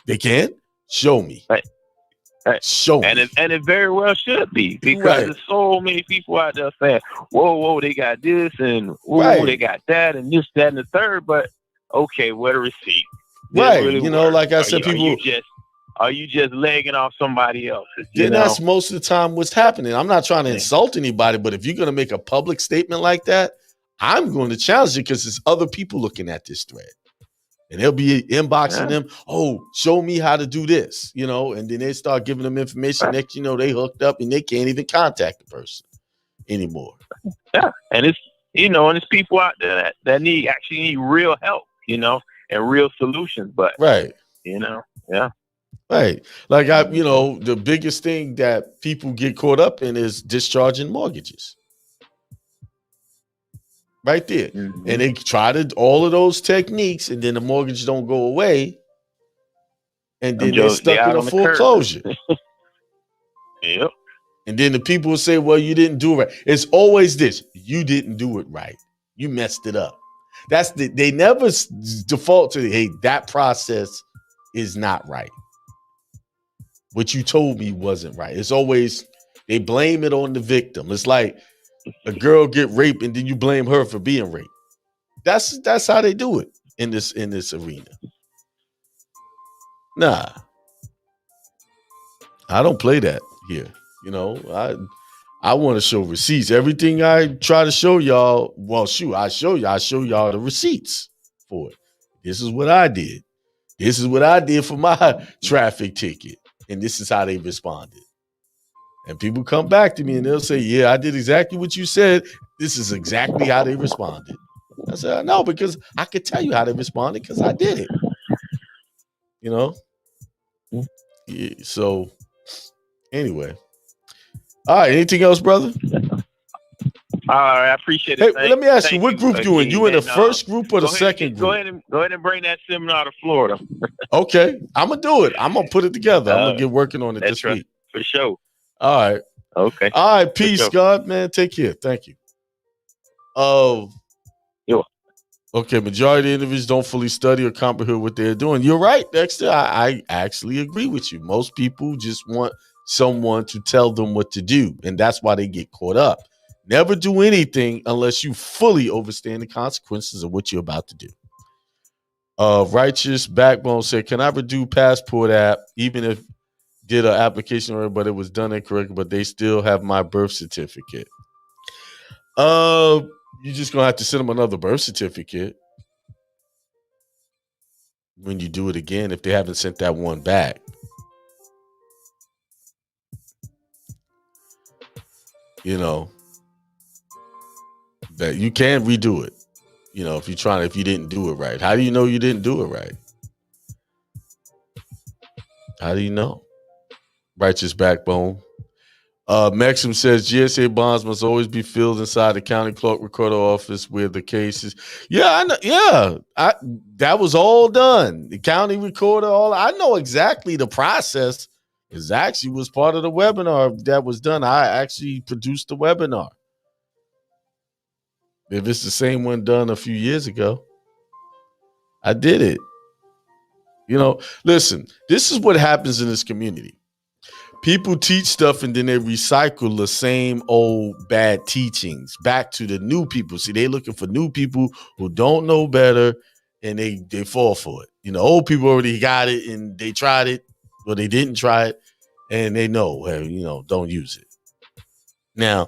they can? Show me. Right. Show me. And it very well should be, because there's so many people out there saying, whoa, they got this and whoa, they got that and this, that, and the third, but okay, what a receipt. Right. Really like I said, people are you just legging off somebody else's? Then that's most of the time what's happening. I'm not trying to insult anybody, but if you're going to make a public statement like that, I'm going to challenge it because there's other people looking at this thread. And they'll be inboxing them, show me how to do this, and then they start giving them information. Next, they hooked up and they can't even contact the person anymore. Yeah. And it's, and it's people out there that need real help, and real solutions. But, Right. Like, the biggest thing that people get caught up in is discharging mortgages. Right there. And they try all of those techniques, and then the mortgage don't go away. And then they're stuck in a foreclosure. Yep. And then the people will say, well, you didn't do it right. It's always this. You didn't do it right. You messed it up. They never default to, hey, that process is not right. What you told me wasn't right. It's always, they blame it on the victim. It's like a girl get raped and then you blame her for being raped. That's how they do it in this arena. Nah. I don't play that here. I want to show receipts. Everything I try to show y'all, I show y'all the receipts for it. This is what I did. This is what I did for my traffic ticket. And this is how they responded. And people come back to me and they'll say, yeah, I did exactly what you said. This is exactly how they responded. I said, I know, because I could tell you how they responded because I did it. You know? Yeah, so, anyway. All right, anything else, brother? All right, I appreciate it. Hey, let me ask you, what group you in? You in the first group or the second group? Go ahead and bring that seminar to Florida. Okay, I'm going to do it. I'm going to put it together. I'm going to get working on it this week. For sure. All right. Okay. All right, peace, God, man. Take care. Thank you. Oh. Okay, majority of individuals don't fully study or comprehend what they're doing. You're right, Dexter. I actually agree with you. Most people just want someone to tell them what to do, and that's why they get caught up. Never do anything unless you fully understand the consequences of what you're about to do. Righteous Backbone said, can I redo passport app even if did an application already, but it was done incorrectly, but they still have my birth certificate? You're just going to have to send them another birth certificate when you do it again if they haven't sent that one back. You know, that you can redo it. You know, if you didn't do it right. How do you know you didn't do it right? How do you know? Righteous Backbone. Maxim says GSA bonds must always be filled inside the county clerk recorder office where the case is. Yeah, I know. Yeah, that was all done. The county recorder, I know exactly the process. It actually was part of the webinar that was done. I actually produced the webinar. If it's the same one done a few years ago, I did it. You know, listen, this is what happens in this community. People teach stuff and then they recycle the same old bad teachings back to the new people. See, they're looking for new people who don't know better and they fall for it. You know, old people already got it and they tried it or they didn't try it and they know, hey, you know, don't use it. Now,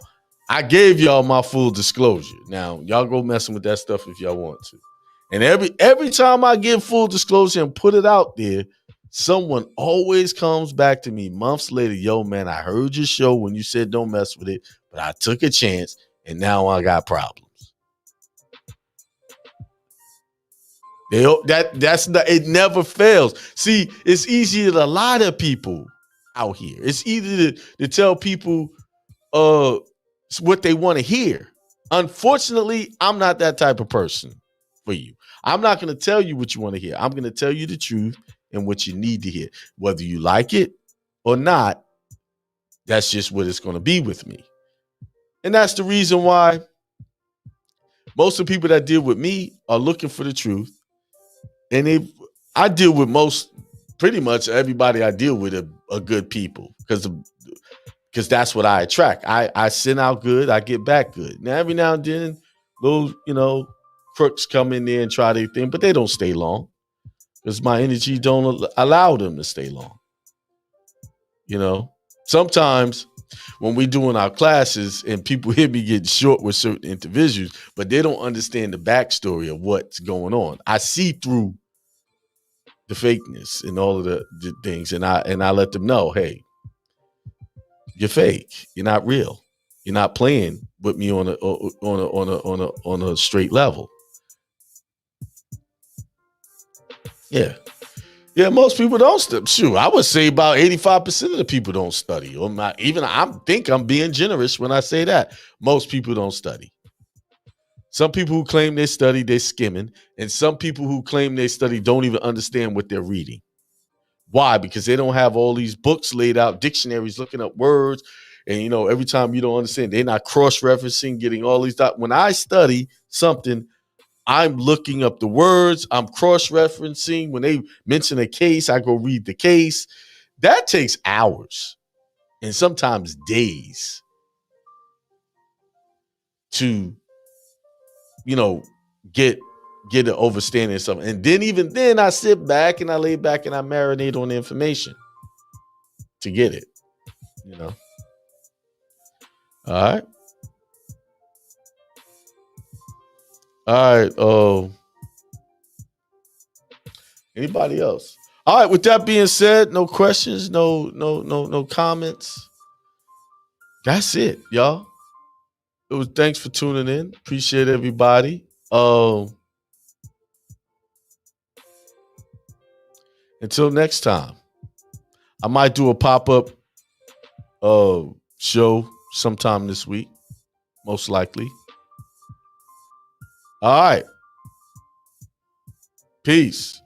I gave y'all my full disclosure. Now, y'all go messing with that stuff if y'all want to. And every time I give full disclosure and put it out there, someone always comes back to me months later. Yo, man, I heard your show when you said don't mess with it, but I took a chance and now I got problems. It never fails. See, it's easier to lie to people out here. It's easy to tell people what they want to hear. Unfortunately, I'm not that type of person for you. I'm not going to tell you what you want to hear. I'm going to tell you the truth and what you need to hear. Whether you like it or not, that's just what it's going to be with me. And that's the reason why most of the people that deal with me are looking for the truth. And I deal with pretty much everybody I deal with are good people because that's what I attract. I send out good, I get back good. Now, every now and then, those, crooks come in there and try their thing, but they don't stay long because my energy don't allow them to stay long. Sometimes when we doing our classes and people hear me getting short with certain individuals, but they don't understand the backstory of what's going on. I see through the fakeness and all of the things, and I let them know, hey, you're fake. You're not real. You're not playing with me on a straight level. Yeah. Yeah, most people don't study. Shoot, I would say about 85% of the people don't study. I think I'm being generous when I say that. Most people don't study. Some people who claim they study, they're skimming. And some people who claim they study don't even understand what they're reading. Why? Because they don't have all these books laid out, dictionaries, looking up words. And, every time you don't understand, they're not cross-referencing, getting all these dots. When I study something, I'm looking up the words. I'm cross-referencing. When they mention a case, I go read the case. That takes hours and sometimes days to, get an understanding of something. And then even then I sit back and I lay back and I marinate on the information to get it, All right. Anybody else? All right. With that being said, no questions, no comments. That's it, y'all. Thanks for tuning in. Appreciate everybody. Until next time, I might do a pop-up show sometime this week, most likely. All right. Peace.